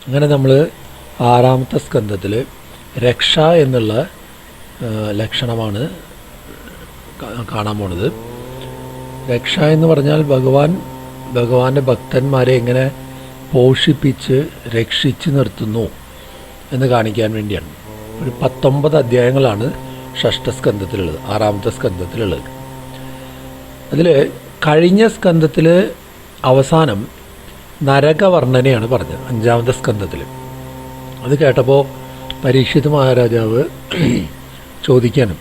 അങ്ങനെ നമ്മൾ ആറാമത്തെ സ്കന്ധത്തിൽ രക്ഷ എന്നുള്ള ലക്ഷണമാണ് കാണാൻ പോണത്. രക്ഷ എന്ന് പറഞ്ഞാൽ ഭഗവാന്റെ ഭക്തന്മാരെ എങ്ങനെ പോഷിപ്പിച്ച് രക്ഷിച്ച് നിർത്തുന്നു എന്ന് കാണിക്കാൻ വേണ്ടിയാണ്. ഒരു 19 അധ്യായങ്ങളാണ് ഷഷ്ഠസ്കന്ധത്തിലുള്ളത്, ആറാമത്തെ സ്കന്ധത്തിലുള്ളത്. അതിൽ കഴിഞ്ഞ സ്കന്ധത്തിൽ അവസാനം നരകവർണ്ണനയാണ് പറഞ്ഞത്, 5-ാമത്തെ സ്കന്ധത്തിൽ. അത് കേട്ടപ്പോൾ പരീക്ഷിത് മഹാരാജാവ് ചോദിക്കാനും,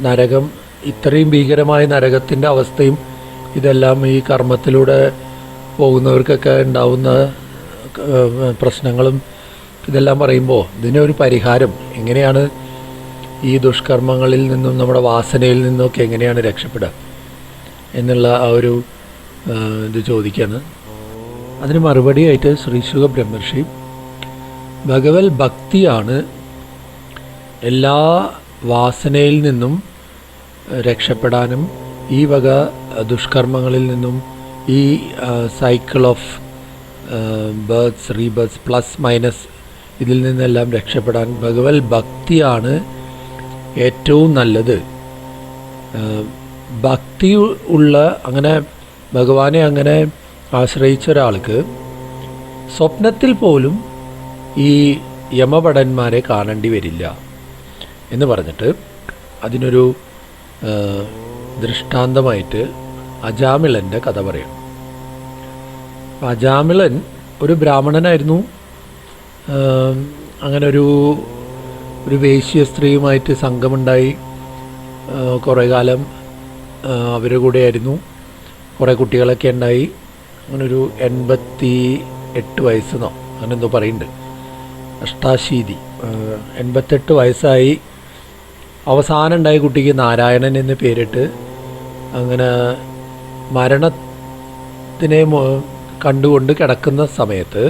നരകം ഇത്രയും ഭീകരമായ നരകത്തിൻ്റെ അവസ്ഥയും ഇതെല്ലാം ഈ കർമ്മത്തിലൂടെ പോകുന്നവർക്കൊക്കെ ഉണ്ടാവുന്ന പ്രശ്നങ്ങളും ഇതെല്ലാം പറയുമ്പോൾ ഇതിനൊരു പരിഹാരം എങ്ങനെയാണ്, ഈ ദുഷ്കർമ്മങ്ങളിൽ നിന്നും നമ്മുടെ വാസനയിൽ നിന്നൊക്കെ എങ്ങനെയാണ് രക്ഷപ്പെടുക എന്നുള്ള ആ ഒരു ഇത് ചോദിക്കാണ്. അതിന് മറുപടിയായിട്ട് ശ്രീ ശുക ബ്രഹ്മർഷി ഭഗവത് ഭക്തിയാണ് എല്ലാ വാസനയിൽ നിന്നും രക്ഷപ്പെടാനും ഈ വക ദുഷ്കർമ്മങ്ങളിൽ നിന്നും ഈ cycle of birth rebirth plus minus ഇതിൽ നിന്നെല്ലാം രക്ഷപ്പെടാൻ ഭഗവത് ഭക്തിയാണ് ഏറ്റവും നല്ലത്. ഭക്തി ഉള്ള അങ്ങനെ ഭഗവാനെ അങ്ങനെ ആശ്രയിച്ച ഒരാൾക്ക് സ്വപ്നത്തിൽ പോലും ഈ യമഭടന്മാരെ കാണേണ്ടി വരില്ല എന്ന് പറഞ്ഞിട്ട് അതിനൊരു ദൃഷ്ടാന്തമായിട്ട് അജാമിളൻ്റെ കഥ പറയും. അജാമിളൻ ഒരു ബ്രാഹ്മണനായിരുന്നു. അങ്ങനെ ഒരു വേശ്യ സ്ത്രീയുമായിട്ട് സംഘമുണ്ടായി. കുറേ കാലം അവരുടെ കൂടെയായിരുന്നു. കുറേ കുട്ടികളൊക്കെ ഉണ്ടായി. അങ്ങനൊരു 88 വയസ്സെന്നോ അങ്ങനെ എന്തോ പറയുന്നുണ്ട്, 88 വയസ്സായി. അവസാനം ഉണ്ടായ കുട്ടിക്ക് നാരായണൻ എന്ന് പേരിട്ട് അങ്ങനെ മരണത്തിനെ കണ്ടുകൊണ്ട് കിടക്കുന്ന സമയത്ത്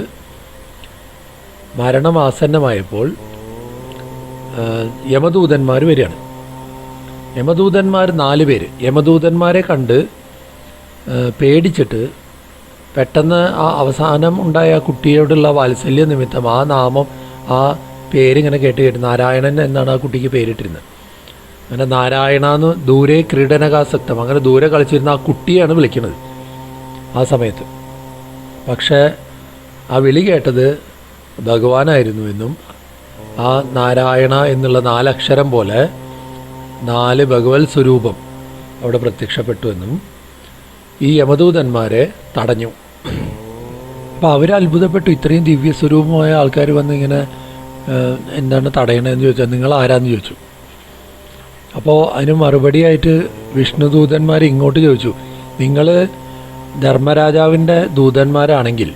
മരണമാസന്നമായപ്പോൾ യമദൂതന്മാർ വരികയാണ്. യമദൂതന്മാർ 4 പേര്. യമദൂതന്മാരെ കണ്ട് പേടിച്ചിട്ട് പെട്ടെന്ന് ആ അവസാനം ഉണ്ടായ ആ കുട്ടിയോടുള്ള വാത്സല്യ നിമിത്തം ആ നാമം, ആ പേരിങ്ങനെ കേട്ട് നാരായണൻ എന്നാണ് ആ കുട്ടിക്ക് പേരിട്ടിരുന്നത്. അങ്ങനെ നാരായണ എന്ന് ദൂരെ ക്രീഡനകാസക്തം, അങ്ങനെ ദൂരെ കളിച്ചിരുന്ന ആ കുട്ടിയാണ് വിളിക്കുന്നത് ആ സമയത്ത്. പക്ഷേ ആ വിളി കേട്ടത് ഭഗവാനായിരുന്നു എന്നും ആ നാരായണ എന്നുള്ള 4 അക്ഷരം പോലെ 4 ഭഗവത് സ്വരൂപം അവിടെ പ്രത്യക്ഷപ്പെട്ടു എന്നും ഈ യമദൂതന്മാരെ തടഞ്ഞു. അപ്പോൾ അവർ അത്ഭുതപ്പെട്ടു. ഇത്രയും ദിവ്യസ്വരൂപമായ ആൾക്കാർ വന്ന് ഇങ്ങനെ എന്താണ് തടയണമെന്ന് ചോദിച്ചാൽ നിങ്ങൾ ആരാന്ന് ചോദിച്ചു. അപ്പോൾ അതിന് മറുപടിയായിട്ട് വിഷ്ണുദൂതന്മാർ ഇങ്ങോട്ട് ചോദിച്ചു, നിങ്ങൾ ധർമ്മരാജാവിൻ്റെ ദൂതന്മാരാണെങ്കിൽ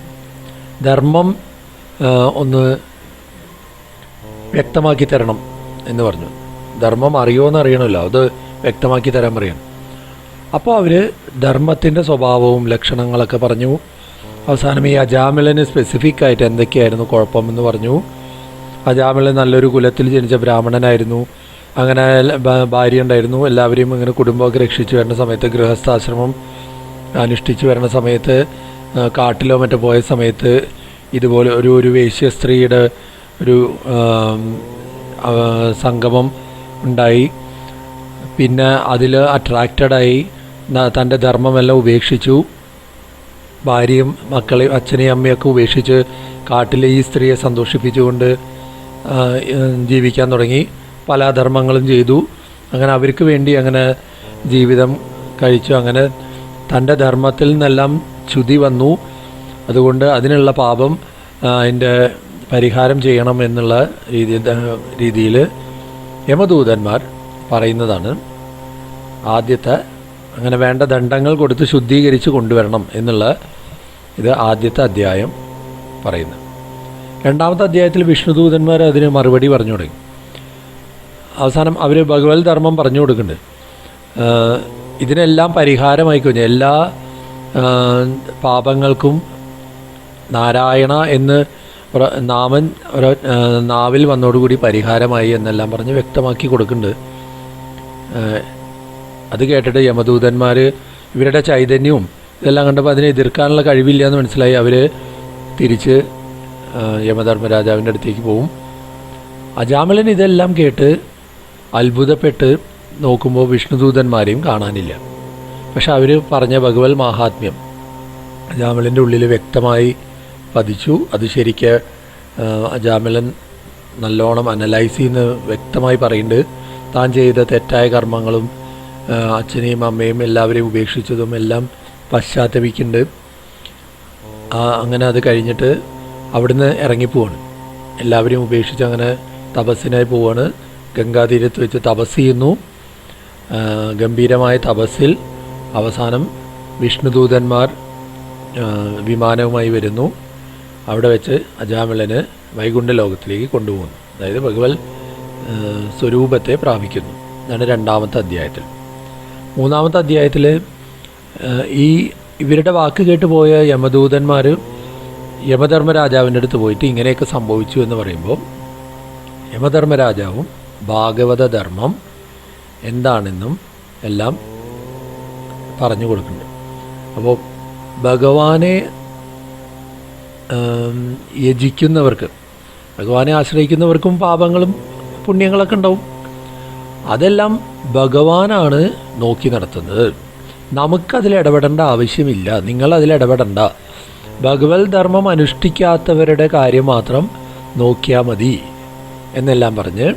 ധർമ്മം ഒന്ന് വ്യക്തമാക്കി തരണം എന്ന് പറഞ്ഞു. ധർമ്മം അറിയുമോയെന്ന് അറിയണമല്ലോ, അത് വ്യക്തമാക്കി തരാൻ പറയണം. അപ്പോൾ അവർ ധർമ്മത്തിൻ്റെ സ്വഭാവവും ലക്ഷണങ്ങളൊക്കെ പറഞ്ഞു. അവസാനം ഈ അജാമിളന് സ്പെസിഫിക് ആയിട്ട് എന്തൊക്കെയായിരുന്നു കുഴപ്പമെന്ന് പറഞ്ഞു. അജാമിളൻ നല്ലൊരു കുലത്തിൽ ജനിച്ച ബ്രാഹ്മണനായിരുന്നു. അങ്ങനെ ഭാര്യ ഉണ്ടായിരുന്നു. എല്ലാവരെയും ഇങ്ങനെ കുടുംബമൊക്കെ രക്ഷിച്ച് വരുന്ന സമയത്ത്, ഗൃഹസ്ഥാശ്രമം അനുഷ്ഠിച്ച് വരുന്ന സമയത്ത്, കാട്ടിലോ മറ്റോ പോയ സമയത്ത് ഇതുപോലെ ഒരു വേശ്യ സ്ത്രീയുടെ ഒരു സംഗമം ഉണ്ടായി. പിന്നെ അതിൽ അട്രാക്റ്റഡായി തൻ്റെ ധർമ്മമെല്ലാം ഉപേക്ഷിച്ചു. ഭാര്യയും മക്കളെയും അച്ഛനെയും അമ്മയൊക്കെ ഉപേക്ഷിച്ച് കാട്ടിൽ ഈ സ്ത്രീയെ സന്തോഷിപ്പിച്ചുകൊണ്ട് ജീവിക്കാൻ തുടങ്ങി. പല ധർമ്മങ്ങളും ചെയ്തു. അങ്ങനെ അവർക്ക് വേണ്ടി അങ്ങനെ ജീവിതം കഴിച്ചു. അങ്ങനെ തൻ്റെ ധർമ്മത്തിൽ നിന്നെല്ലാം ച്യുതി വന്നു. അതുകൊണ്ട് അതിനുള്ള പാപം അതിൻ്റെ പരിഹാരം ചെയ്യണം എന്നുള്ള രീതിയിൽ യമദൂതന്മാർ പറയുന്നതാണ് ആദ്യത്തെ. അങ്ങനെ വേണ്ട ദണ്ഡങ്ങൾ കൊടുത്ത് ശുദ്ധീകരിച്ച് കൊണ്ടുവരണം എന്നുള്ള ഇത് ആദ്യത്തെ അധ്യായം പറയുന്നത്. രണ്ടാമത്തെ അധ്യായത്തിൽ വിഷ്ണുദൂതന്മാർ അതിന് മറുപടി പറഞ്ഞു തുടങ്ങി. അവസാനം അവർ ഭഗവത് ധർമ്മം പറഞ്ഞു കൊടുക്കുന്നുണ്ട്. ഇതിനെല്ലാം പരിഹാരമായി കഴിഞ്ഞു. എല്ലാ പാപങ്ങൾക്കും നാരായണ എന്ന് നാമൻ നാവിൽ വന്നോടുകൂടി പരിഹാരമായി എന്നെല്ലാം പറഞ്ഞ് വ്യക്തമാക്കി കൊടുക്കുന്നുണ്ട്. അത് കേട്ടിട്ട് യമദൂതന്മാർ ഇവരുടെ ചൈതന്യവും ഇതെല്ലാം കണ്ടപ്പോൾ അതിനെ എതിർക്കാനുള്ള കഴിവില്ല എന്ന് മനസ്സിലായി. അവർ തിരിച്ച് യമധർമ്മരാജാവിൻ്റെ അടുത്തേക്ക് പോവും. അജാമിളൻ ഇതെല്ലാം കേട്ട് അത്ഭുതപ്പെട്ട് നോക്കുമ്പോൾ വിഷ്ണുദൂതന്മാരെയും കാണാനില്ല. പക്ഷെ അവർ പറഞ്ഞ ഭഗവത് മാഹാത്മ്യം അജാമിളൻ്റെ ഉള്ളിൽ വ്യക്തമായി പതിച്ചു. അത് ശരിക്ക് അജാമിളൻ നല്ലോണം അനലൈസ് ചെയ്യുന്ന വ്യക്തമായി പറയുന്നുണ്ട്. താൻ ചെയ്ത തെറ്റായ കർമ്മങ്ങളും അച്ഛനെയും അമ്മയും എല്ലാവരെയും ഉപേക്ഷിച്ചതും എല്ലാം പശ്ചാത്തപിക്കുന്നുണ്ട്. അങ്ങനെ അത് കഴിഞ്ഞിട്ട് അവിടുന്ന് ഇറങ്ങിപ്പോവാണ്. എല്ലാവരെയും ഉപേക്ഷിച്ച് അങ്ങനെ തപസ്സിനായി പോവാണ്. ഗംഗാതീരത്ത് വെച്ച് തപസ് ചെയ്യുന്നു. ഗംഭീരമായ തപസ്സിൽ അവസാനം വിഷ്ണുദൂതന്മാർ വിമാനവുമായി വരുന്നു. അവിടെ വെച്ച് അജാമിളന് വൈകുണ്ഠ ലോകത്തിലേക്ക് കൊണ്ടുപോകുന്നു. അതായത് ഭഗവത് സ്വരൂപത്തെ പ്രാപിക്കുന്നു. ഇതാണ് 2ാമത്തെ അധ്യായത്തിൽ. 3ാമത്തെ അധ്യായത്തിൽ ഇവരുടെ വാക്ക് കേട്ട് പോയ യമദൂതന്മാർ യമധർമ്മരാജാവിൻ്റെ അടുത്ത് പോയിട്ട് ഇങ്ങനെയൊക്കെ സംഭവിച്ചു എന്ന് പറയുമ്പോൾ യമധർമ്മരാജാവും ഭാഗവത ധർമ്മം എന്താണെന്നും എല്ലാം പറഞ്ഞു കൊടുക്കുന്നുണ്ട്. അപ്പോൾ ഭഗവാനെ യജിക്കുന്നവർക്ക്, ഭഗവാനെ ആശ്രയിക്കുന്നവർക്കും പാപങ്ങളും പുണ്യങ്ങളൊക്കെ ഉണ്ടാവും. അതെല്ലാം ഭഗവാനാണ് നോക്കി നടത്തുന്നത്. നമുക്കതിൽ ഇടപെടേണ്ട ആവശ്യമില്ല. നിങ്ങളതിൽ ഇടപെടണ്ട. ഭഗവത് ധർമ്മം അനുഷ്ഠിക്കാത്തവരുടെ കാര്യം മാത്രം നോക്കിയാൽ മതി എന്നെല്ലാം പറഞ്ഞ്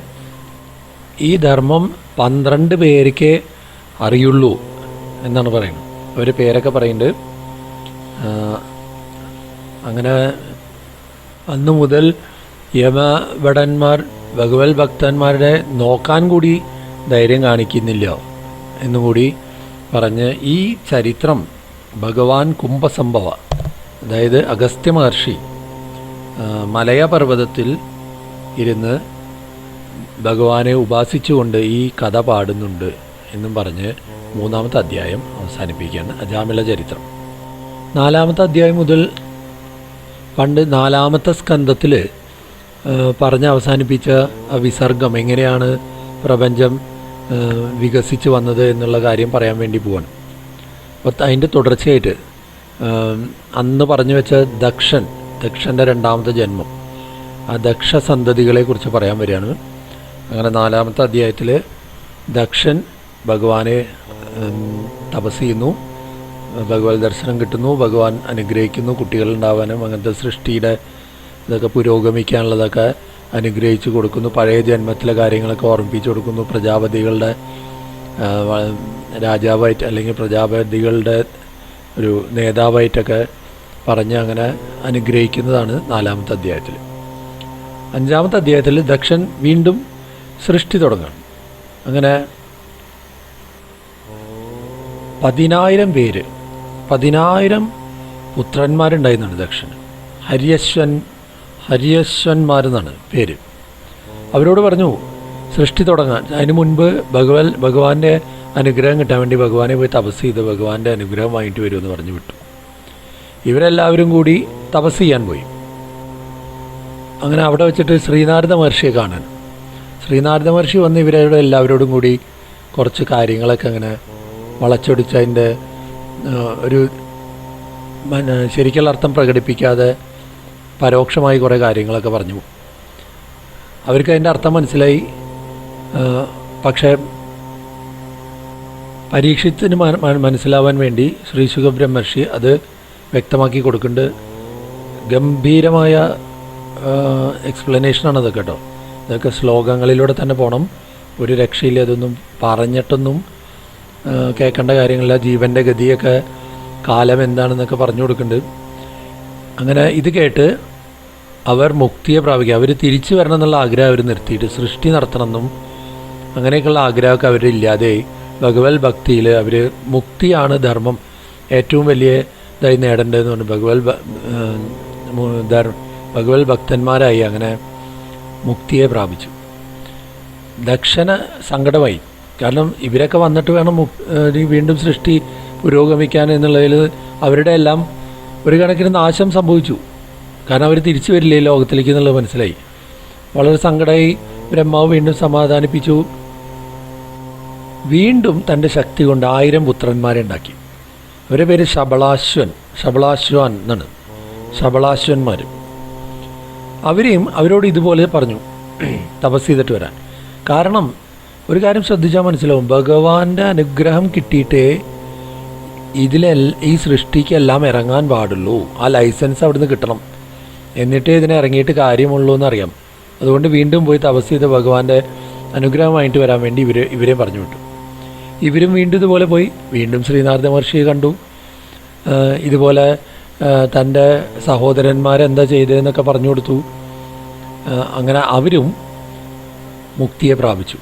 ഈ ധർമ്മം 12 പേർക്കേ അറിയുള്ളൂ എന്നാണ് പറയുന്നത്. അവർ പേരൊക്കെ പറയുന്നുണ്ട്. അങ്ങനെ അന്നു മുതൽ യമഭടന്മാർ ഭഗവത് ഭക്തന്മാരുടെ നോക്കാൻ കൂടി ധൈര്യം കാണിക്കുന്നില്ല എന്നുകൂടി പറഞ്ഞ് ഈ ചരിത്രം ഭഗവാൻ കുംഭസംഭവ, അതായത് അഗസ്ത്യ മഹർഷി മലയപർവ്വതത്തിൽ ഇരുന്ന് ഭഗവാനെ ഉപാസിച്ചുകൊണ്ട് ഈ കഥ പാടുന്നുണ്ട് എന്നും പറഞ്ഞ് 3ാമത്തെ അധ്യായം അവസാനിപ്പിക്കുകയാണ്. അജാമിള ചരിത്രം. 4ാമത്തെ അധ്യായം മുതൽ പണ്ട് 4ാമത്തെ സ്കന്ധത്തിൽ പറഞ്ഞ് അവസാനിപ്പിച്ച വിസർഗം, എങ്ങനെയാണ് പ്രപഞ്ചം വികസിച്ച് വന്നത് എന്നുള്ള കാര്യം പറയാൻ വേണ്ടി പോവാണ്. അപ്പോൾ അതിൻ്റെ തുടർച്ചയായിട്ട് അന്ന് പറഞ്ഞു വെച്ച ദക്ഷൻ്റെ 2ാമത്തെ ജന്മം, ആ ദക്ഷ സന്തതികളെക്കുറിച്ച് പറയാൻ വരികയാണ്. അങ്ങനെ 4ാമത്തെ അധ്യായത്തിൽ ദക്ഷൻ ഭഗവാനെ തപസ് ചെയ്യുന്നു, ഭഗവത് ദർശനം കിട്ടുന്നു, ഭഗവാൻ അനുഗ്രഹിക്കുന്നു, കുട്ടികളുണ്ടാവാനും അങ്ങനത്തെ സൃഷ്ടിയുടെ ഇതൊക്കെ പുരോഗമിക്കാനുള്ളതൊക്കെ അനുഗ്രഹിച്ചു കൊടുക്കുന്നു, പഴയ ജന്മത്തിലെ കാര്യങ്ങളൊക്കെ ഓർമ്മിപ്പിച്ചു കൊടുക്കുന്നു, പ്രജാപതികളുടെ രാജാവായിട്ട് അല്ലെങ്കിൽ പ്രജാപതികളുടെ ഒരു നേതാവായിട്ടൊക്കെ പറഞ്ഞ് അങ്ങനെ അനുഗ്രഹിക്കുന്നതാണ് 4ാമത്തെ അധ്യായത്തിൽ. 5ാമത്തെ അധ്യായത്തിൽ ദക്ഷൻ വീണ്ടും സൃഷ്ടി തുടങ്ങുകയാണ്. അങ്ങനെ 10,000 പുത്രന്മാരുണ്ടായിരുന്നാണ് ദക്ഷന്. ഹര്യശ്വന്മാരെന്നാണ് പേര്. അവരോട് പറഞ്ഞു സൃഷ്ടി തുടങ്ങാൻ. അതിന് മുൻപ് ഭഗവാന്റെ അനുഗ്രഹം കിട്ടാൻ വേണ്ടി ഭഗവാനെ പോയി തപസ് ചെയ്ത് ഭഗവാന്റെ അനുഗ്രഹം വാങ്ങിയിട്ട് വരുമെന്ന് പറഞ്ഞു വിട്ടു. ഇവരെല്ലാവരും കൂടി തപസ് ചെയ്യാൻ പോയി. അങ്ങനെ അവിടെ വെച്ചിട്ട് ശ്രീനാരദ മഹർഷിയെ കാണാൻ. ശ്രീനാരദ മഹർഷി വന്ന് ഇവരോട് എല്ലാവരോടും കൂടി കുറച്ച് കാര്യങ്ങളൊക്കെ അങ്ങനെ വളച്ചൊടിച്ച് അതിൻ്റെ ഒരു ശരിക്കുള്ള അർത്ഥം പ്രകടിപ്പിക്കാതെ പരോക്ഷമായി കുറേ കാര്യങ്ങളൊക്കെ പറഞ്ഞു. അവർക്ക് അതിൻ്റെ അർത്ഥം മനസ്സിലായി. പക്ഷേ പരീക്ഷത്തിന് മനസ്സിലാവാൻ വേണ്ടി ശ്രീ ശുഖബ്രഹ്മർഷി അത് വ്യക്തമാക്കി കൊടുക്കുന്നുണ്ട്. ഗംഭീരമായ എക്സ്പ്ലനേഷനാണ് അതൊക്കെ കേട്ടോ. ഇതൊക്കെ ശ്ലോകങ്ങളിലൂടെ തന്നെ പോകണം. ഒരു രക്ഷയില്ല. അതൊന്നും പറഞ്ഞിട്ടൊന്നും കേൾക്കേണ്ട കാര്യങ്ങളില്ല. ജീവൻ്റെ ഗതിയൊക്കെ കാലം എന്താണെന്നൊക്കെ പറഞ്ഞു കൊടുക്കുന്നുണ്ട്. അങ്ങനെ ഇത് കേട്ട് അവർ മുക്തിയെ പ്രാപിക്കുക. അവർ തിരിച്ചു വരണം എന്നുള്ള ആഗ്രഹം അവർ നിർത്തിയിട്ട് സൃഷ്ടി നടത്തണമെന്നും അങ്ങനെയൊക്കെയുള്ള ആഗ്രഹമൊക്കെ അവരില്ലാതെ ഭഗവത് ഭക്തിയിൽ അവർ മുക്തിയാണ് ധർമ്മം ഏറ്റവും വലിയ ഇതായി നേടേണ്ടതെന്ന് പറഞ്ഞു ഭഗവത് ഭക്തന്മാരായി അങ്ങനെ മുക്തിയെ പ്രാപിച്ചു. ദക്ഷന് സങ്കടമായി. കാരണം ഇവരൊക്കെ വന്നിട്ട് വേണം വീണ്ടും സൃഷ്ടി പുരോഗമിക്കാൻ എന്നുള്ളതിൽ അവരുടെ എല്ലാം ഒരു കണക്കിന് നാശം സംഭവിച്ചു. കാരണം അവർ തിരിച്ചു വരില്ലേ ലോകത്തിലേക്ക് എന്നുള്ളത് മനസ്സിലായി. വളരെ സങ്കടമായി. ബ്രഹ്മാവ് വീണ്ടും സമാധാനിപ്പിച്ചു. വീണ്ടും തൻ്റെ ശക്തി കൊണ്ട് 1000 പുത്രന്മാരെ ഉണ്ടാക്കി. അവരുടെ പേര് ശബളാശ്വൻ എന്നാണ്. ശബളാശ്വന്മാർ. അവരോട് ഇതുപോലെ പറഞ്ഞു തപസ് ചെയ്തിട്ട് വരാൻ. കാരണം ഒരു കാര്യം ശ്രദ്ധിച്ചാൽ മനസ്സിലാവും, ഭഗവാന്റെ അനുഗ്രഹം കിട്ടിയിട്ടേ ഈ സൃഷ്ടിക്കെല്ലാം ഇറങ്ങാൻ പാടുള്ളൂ. ആ ലൈസൻസ് അവിടുന്ന് കിട്ടണം, എന്നിട്ടേ ഇതിനെ ഇറങ്ങിയിട്ട് കാര്യമുള്ളൂ എന്നറിയാം. അതുകൊണ്ട് വീണ്ടും പോയി തപസ് ചെയ്ത് ഭഗവാന്റെ അനുഗ്രഹം വാങ്ങിയിട്ട് വരാൻ വേണ്ടി ഇവരെ പറഞ്ഞു വിട്ടു. ഇവരും വീണ്ടും ഇതുപോലെ പോയി വീണ്ടും ശ്രീനാരദ മഹർഷിയെ കണ്ടു. ഇതുപോലെ തൻ്റെ സഹോദരന്മാരെന്താ ചെയ്തതെന്നൊക്കെ പറഞ്ഞു കൊടുത്തു. അങ്ങനെ അവരും മുക്തിയെ പ്രാപിച്ചു.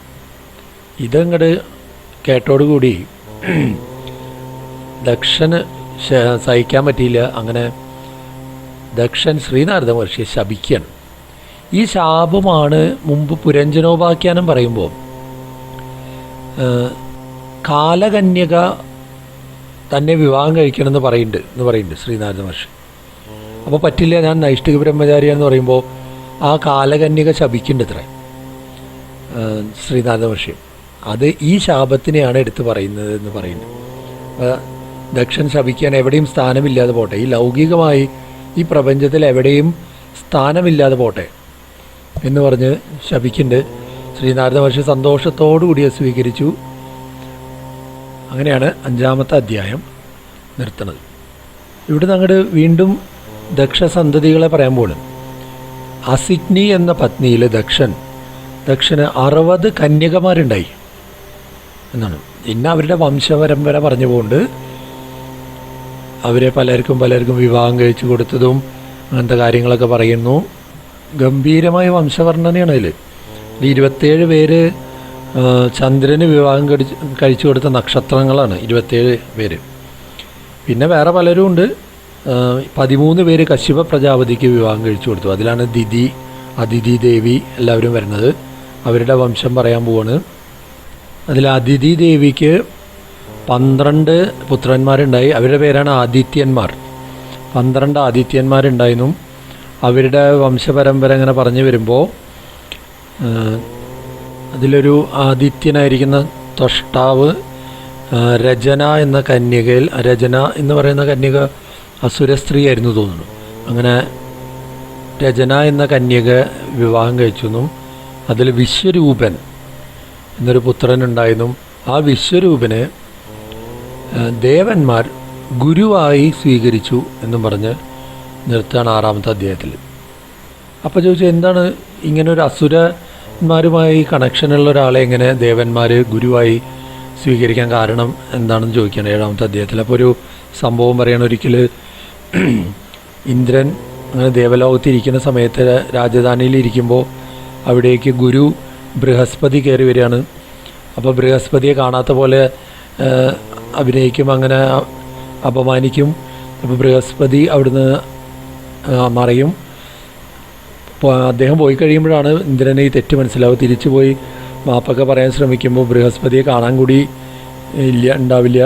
ഇതങ്ങോട്ട് കേട്ടോടുകൂടി ദക്ഷന് സഹിക്കാൻ പറ്റിയില്ല. അങ്ങനെ ദക്ഷൻ ശ്രീനാരദ മഹർഷിയെ ശപിക്കുകയാണ്. ഈ ശാപമാണ് മുമ്പ് പുരഞ്ജനോപാഖ്യാനം പറയുമ്പോൾ കാലകന്യക തന്നെ വിവാഹം കഴിക്കണമെന്ന് പറയുന്നുണ്ട് ശ്രീനാരദ മഹർഷി. അപ്പോൾ പറ്റില്ല, ഞാൻ നൈഷ്ഠിക ബ്രഹ്മചാരിയാന്ന് പറയുമ്പോൾ ആ കാലകന്യക ശപിക്കുന്നുണ്ട് ഇത്ര ശ്രീനാരദ മഹർഷി. അത് ഈ ശാപത്തിനെയാണ് എടുത്ത് പറയുന്നത് എന്ന് പറയുന്നു. ദക്ഷൻ ശപിക്കാൻ എവിടെയും സ്ഥാനമില്ലാതെ പോട്ടെ, ഈ ലൗകികമായി ഈ പ്രപഞ്ചത്തിൽ എവിടെയും സ്ഥാനമില്ലാതെ പോട്ടെ എന്ന് പറഞ്ഞ് ശപിക്കുന്നുണ്ട്. ശ്രീനാരദ മഹർഷി സന്തോഷത്തോടുകൂടി സ്വീകരിച്ചു. അങ്ങനെയാണ് 5-ാമത്തെ അധ്യായം നിർത്തുന്നത്. ഇവിടെ അങ്ങോട്ട് വീണ്ടും ദക്ഷസന്തതികളെ പറയാൻ പോലും. അസിഗ്നി എന്ന പത്നിയിൽ ദക്ഷന് 60 കന്യകമാരുണ്ടായി എന്നാണ്. ഇന്ന് അവരുടെ വംശപരമ്പര പറഞ്ഞു പോകൊണ്ട് അവരെ പലർക്കും വിവാഹം കഴിച്ചു കൊടുത്തതും അങ്ങനത്തെ കാര്യങ്ങളൊക്കെ പറയുന്നു. ഗംഭീരമായ വംശവർണ്ണനയാണ് അതിൽ. 27 പേര് ചന്ദ്രന് വിവാഹം കഴിച്ചു കൊടുത്ത നക്ഷത്രങ്ങളാണ് 27 പേര്. പിന്നെ വേറെ പലരും ഉണ്ട്. 13 പേര് കശ്യപ പ്രജാപതിക്ക് വിവാഹം കഴിച്ചു കൊടുത്തു. അതിലാണ് അദിതി ദേവി എല്ലാവരും വരുന്നത്. അവരുടെ വംശം പറയാൻ പോവാണ്. അതിൽ അദിതി ദേവിക്ക് 12 പുത്രന്മാരുണ്ടായി. അവരുടെ പേരാണ് ആദിത്യന്മാർ. 12 ആദിത്യന്മാരുണ്ടായിരുന്നു. അവരുടെ വംശപരമ്പര ഇങ്ങനെ പറഞ്ഞു വരുമ്പോൾ അതിലൊരു ആദിത്യനായിരിക്കുന്ന ത്വഷ്ടാവ് രചന എന്ന കന്യകയിൽ, രചന എന്ന് പറയുന്ന കന്യക അസുര സ്ത്രീ ആയിരുന്നു തോന്നുന്നു. അങ്ങനെ രചന എന്ന കന്യക വിവാഹം കഴിച്ചു. അതിൽ വിശ്വരൂപൻ എന്നൊരു പുത്രനുണ്ടായിരുന്നു. ആ വിശ്വരൂപനെ ദേവന്മാർ ഗുരുവായി സ്വീകരിച്ചു എന്നും പറഞ്ഞ് നിർത്തുകയാണ് 6-ാമത്തെ അധ്യായത്തിൽ. അപ്പോൾ ചോദിച്ചാൽ എന്താണ് ഇങ്ങനെ ഒരു അസുരന്മാരുമായി കണക്ഷനുള്ള ഒരാളെ എങ്ങനെ ദേവന്മാർ ഗുരുവായി സ്വീകരിക്കാൻ കാരണം എന്താണെന്ന് ചോദിക്കുകയാണ് 7-ാമത്തെ അധ്യായത്തിൽ. അപ്പോൾ ഒരു സംഭവം പറയണ, ഒരിക്കൽ ഇന്ദ്രൻ അങ്ങനെ ദേവലോകത്തിരിക്കുന്ന സമയത്ത് രാജധാനിയിലിരിക്കുമ്പോൾ അവിടേക്ക് ഗുരു ബൃഹസ്പതി കയറി വരികയാണ്. അപ്പോൾ ബൃഹസ്പതിയെ കാണാത്ത പോലെ അഭിനയിക്കും, അങ്ങനെ അപമാനിക്കും. അപ്പോൾ ബൃഹസ്പതി അവിടുന്ന് മറയും. അദ്ദേഹം പോയി കഴിയുമ്പോഴാണ് ഇന്ദ്രനെ ഈ തെറ്റ് മനസ്സിലാവുക. തിരിച്ചു പോയി മാപ്പൊക്കെ പറയാൻ ശ്രമിക്കുമ്പോൾ ബൃഹസ്പതിയെ കാണാൻ കൂടി ഉണ്ടാവില്ല.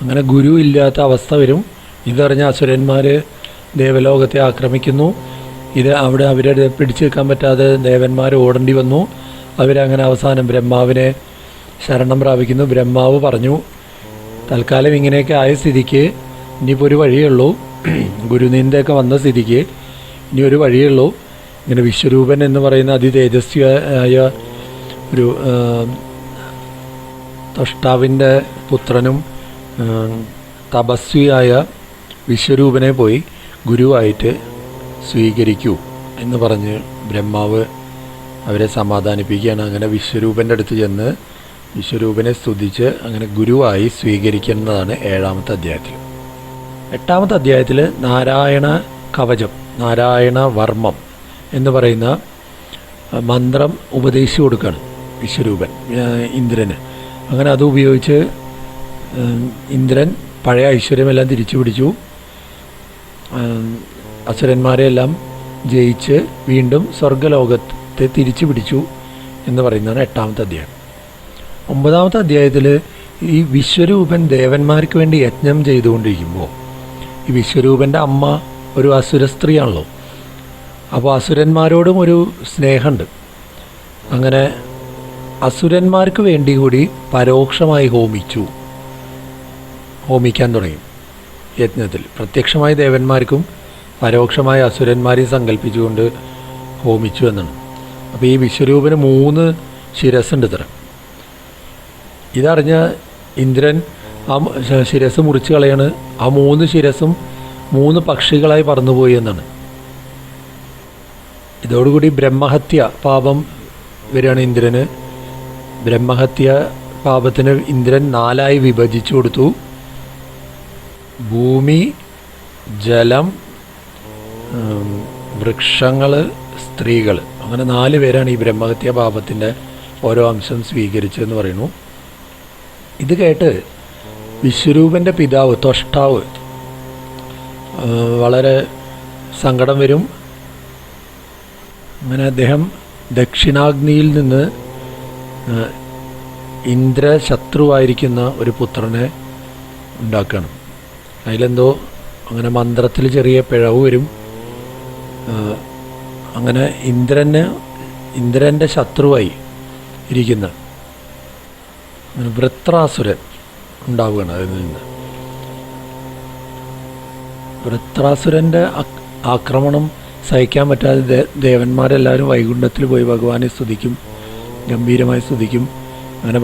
അങ്ങനെ ഗുരു ഇല്ലാത്ത അവസ്ഥ വരും. ഇതറിഞ്ഞ അസുരന്മാർ ദേവലോകത്തെ ആക്രമിക്കുന്നു. അവിടെ അവരെ പിടിച്ചു വെക്കാൻ പറ്റാതെ ദേവന്മാർ ഓടേണ്ടി വന്നു. അവരങ്ങനെ അവസാനം ബ്രഹ്മാവിനെ ശരണം പ്രാപിക്കുന്നു. ബ്രഹ്മാവ് പറഞ്ഞു, തൽക്കാലം ഇങ്ങനെയൊക്കെ ആയ സ്ഥിതിക്ക് ഇനിയിപ്പോൾ ഒരു വഴിയുള്ളൂ, ഗുരുനിന്ദയൊക്കെ വന്ന സ്ഥിതിക്ക് ഇനി ഒരു വഴിയുള്ളൂ. ഇങ്ങനെ വിശ്വരൂപൻ എന്ന് പറയുന്ന അതിതേജസ്വിയായ ഒരു ത്വഷ്ടാവിൻ്റെ പുത്രനും തപസ്വിയായ വിശ്വരൂപനെ പോയി ഗുരുവായിട്ട് സ്വീകരിക്കൂ എന്ന് പറഞ്ഞ് ബ്രഹ്മാവ് അവരെ സമാധാനിപ്പിക്കുകയാണ്. അങ്ങനെ വിശ്വരൂപൻ്റെ അടുത്ത് ചെന്ന് വിശ്വരൂപനെ സ്തുതിച്ച് അങ്ങനെ ഗുരുവായി സ്വീകരിക്കുന്നതാണ് 7-ാമത്തെ അധ്യായത്തിൽ. 8-ാമത്തെ അധ്യായത്തിൽ നാരായണ കവചം, നാരായണ വർമ്മം എന്ന് പറയുന്ന മന്ത്രം ഉപദേശിച്ചു കൊടുക്കുകയാണ് വിശ്വരൂപൻ ഇന്ദ്രന്. അങ്ങനെ അത് ഉപയോഗിച്ച് ഇന്ദ്രൻ പഴയ ഐശ്വര്യമെല്ലാം തിരിച്ചു പിടിച്ചു. അസുരന്മാരെയെല്ലാം ജയിച്ച് വീണ്ടും സ്വർഗലോകത്തെ തിരിച്ചു പിടിച്ചു എന്ന് പറയുന്നതാണ് 8-ാമത്തെ അധ്യായം. 9-ാമത്തെ അധ്യായത്തിൽ ഈ വിശ്വരൂപൻ ദേവന്മാർക്ക് വേണ്ടി യജ്ഞം ചെയ്തുകൊണ്ടിരിക്കുമ്പോൾ ഈ വിശ്വരൂപൻ്റെ അമ്മ ഒരു അസുര സ്ത്രീയാണല്ലോ. അപ്പോൾ അസുരന്മാരോടും ഒരു സ്നേഹമുണ്ട്. അങ്ങനെ അസുരന്മാർക്ക് വേണ്ടി കൂടി പരോക്ഷമായി ഹോമിക്കാൻ തുടങ്ങി യജ്ഞത്തിൽ. പ്രത്യക്ഷമായി ദേവന്മാർക്കും പരോക്ഷമായി അസുരന്മാരെയും സങ്കല്പിച്ചുകൊണ്ട് ഹോമിച്ചു എന്നാണ്. അപ്പോൾ ഈ വിശ്വരൂപന് 3 ശിരസ്സുണ്ട് ഇത്ര. ഇതറിഞ്ഞ ഇന്ദ്രൻ ആ ശിരസ് മുറിച്ച് കളയാണ്. ആ 3 ശിരസ്സും 3 പക്ഷികളായി പറന്നുപോയി എന്നാണ്. ഇതോടുകൂടി ബ്രഹ്മഹത്യ പാപം വരികയാണ് ഇന്ദ്രന്. ബ്രഹ്മഹത്യ പാപത്തിന് ഇന്ദ്രൻ 4ആയി വിഭജിച്ചു കൊടുത്തു. ഭൂമി, ജലം, വൃക്ഷങ്ങൾ, സ്ത്രീകൾ, അങ്ങനെ 4 പേരാണ് ഈ ബ്രഹ്മഹത്യ പാപത്തിൻ്റെ ഓരോ അംശം സ്വീകരിച്ചതെന്ന് പറയുന്നു. ഇത് കേട്ട് വിശ്വരൂപൻ്റെ പിതാവ് ത്വഷ്ടാവ് വളരെ സങ്കടം വരും. അങ്ങനെ അദ്ദേഹം ദക്ഷിണാഗ്നിയിൽ നിന്ന് ഇന്ദ്രശത്രുവായിരിക്കുന്ന ഒരു പുത്രനെ ഉണ്ടാക്കണം. അതിലെന്തോ അങ്ങനെ മന്ത്രത്തിൽ ചെറിയ പിഴവ് വരും. അങ്ങനെ ഇന്ദ്രൻ്റെ ശത്രുവായി ഇരിക്കുന്ന വൃത്രാസുരൻ ഉണ്ടാവുകയാണ്. അതിൽ നിന്ന് വൃത്രാസുരൻ്റെ ആക്രമണം സഹിക്കാൻ പറ്റാതെ ദേവന്മാരെല്ലാവരും വൈകുണ്ഠത്തിൽ പോയി ഭഗവാനെ സ്തുതിക്കും, ഗംഭീരമായി സ്തുതിക്കും. അങ്ങനെ